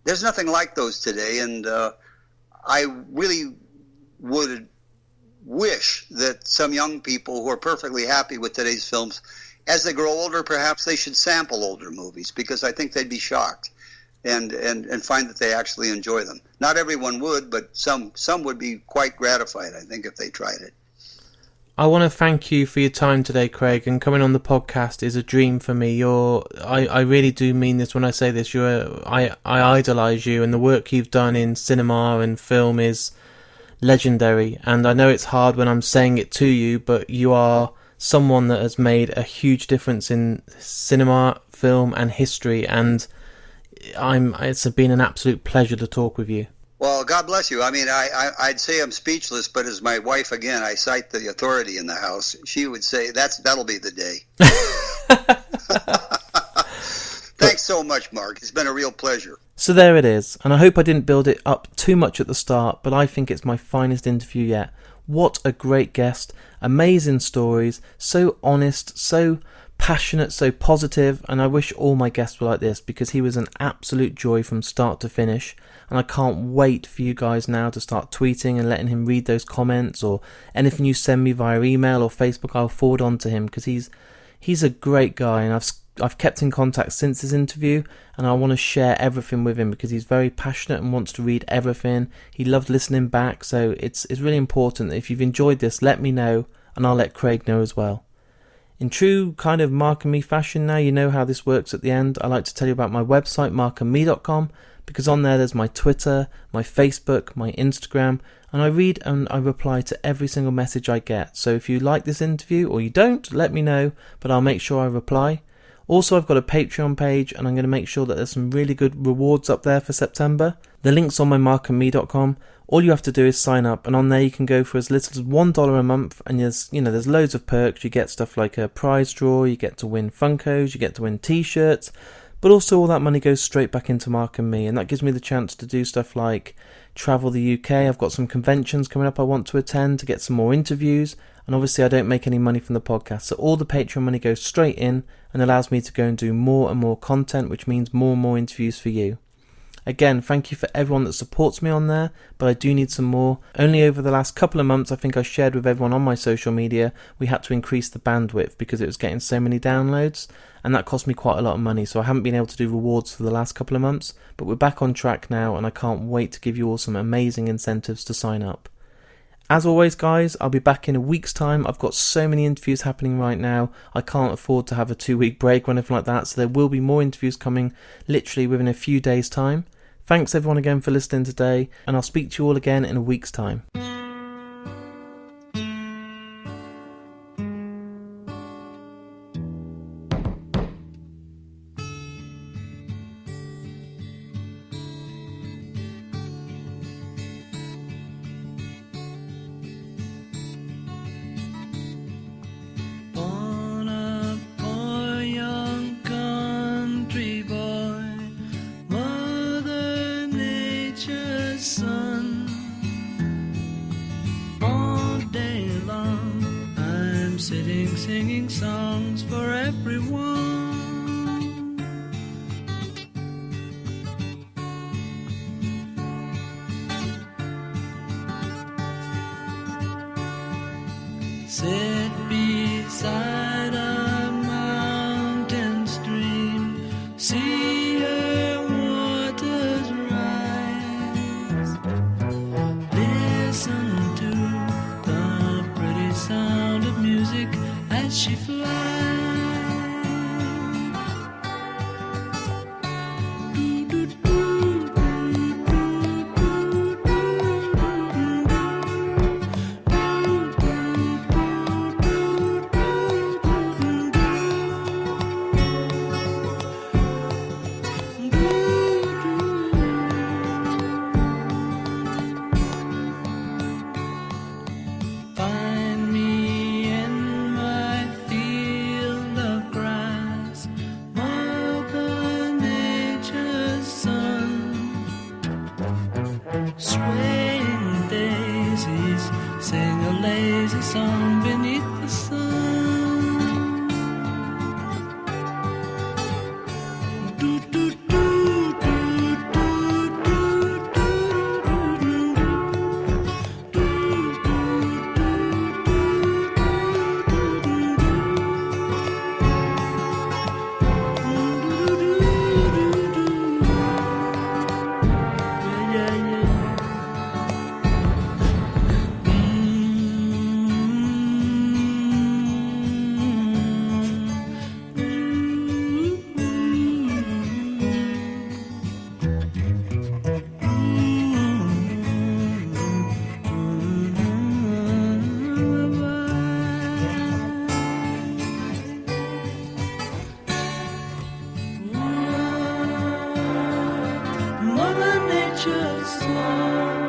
There's nothing like those today, and I really would wish that some young people who are perfectly happy with today's films, as they grow older, perhaps they should sample older movies, because I think they'd be shocked and find that they actually enjoy them. Not everyone would, but some would be quite gratified, I think, if they tried it. I want to thank you for your time today, Craig, and coming on the podcast is a dream for me. I really do mean this when I say this. I idolise you, and the work you've done in cinema and film is legendary. And I know it's hard when I'm saying it to you, but you are someone that has made a huge difference in cinema, film, and history. And it's been an absolute pleasure to talk with you. Well, God bless you. I mean, I'd say I'm speechless, but as my wife, again, I cite the authority in the house. She would say, that'll be the day. Thanks so much, Mark. It's been a real pleasure. So there it is. And I hope I didn't build it up too much at the start, but I think it's my finest interview yet. What a great guest. Amazing stories. So honest, so passionate, so positive, and I wish all my guests were like this, because he was an absolute joy from start to finish. And I can't wait for you guys now to start tweeting and letting him read those comments, or anything you send me via email or Facebook, I'll forward on to him, because he's a great guy, and I've kept in contact since his interview, and I want to share everything with him because he's very passionate and wants to read everything. He loved listening back, so it's really important that if you've enjoyed this, let me know, and I'll let Craig know as well. In true kind of Mark and Me fashion now, you know how this works at the end. I like to tell you about my website, markandme.com, because on there's my Twitter, my Facebook, my Instagram, and I read and I reply to every single message I get. So if you like this interview or you don't, let me know, but I'll make sure I reply. Also, I've got a Patreon page, and I'm going to make sure that there's some really good rewards up there for September. The link's on my markandme.com. All you have to do is sign up, and on there you can go for as little as $1 a month, and there's loads of perks. You get stuff like a prize draw, you get to win Funkos, you get to win t-shirts, but also all that money goes straight back into Mark and Me, and that gives me the chance to do stuff like travel the UK. I've got some conventions coming up I want to attend to get some more interviews, and obviously I don't make any money from the podcast, so all the Patreon money goes straight in and allows me to go and do more and more content, which means more and more interviews for you. Again, thank you for everyone that supports me on there, but I do need some more. Only over the last couple of months, I think I shared with everyone on my social media, we had to increase the bandwidth because it was getting so many downloads, and that cost me quite a lot of money, so I haven't been able to do rewards for the last couple of months, but we're back on track now, and I can't wait to give you all some amazing incentives to sign up. As always, guys, I'll be back in a week's time. I've got so many interviews happening right now. I can't afford to have a 2-week break or anything like that, so there will be more interviews coming literally within a few days' time. Thanks everyone again for listening today, and I'll speak to you all again in a week's time. Singing songs for everyone. Sit beside a mountain stream, see her waters rise. Listen to the pretty sound of music as she flies. Find me in my field of grass, Mother Nature's son. Swaying daisies sing a lazy song beneath the sun. Do, do, do, do, do, do, do, do, should smile.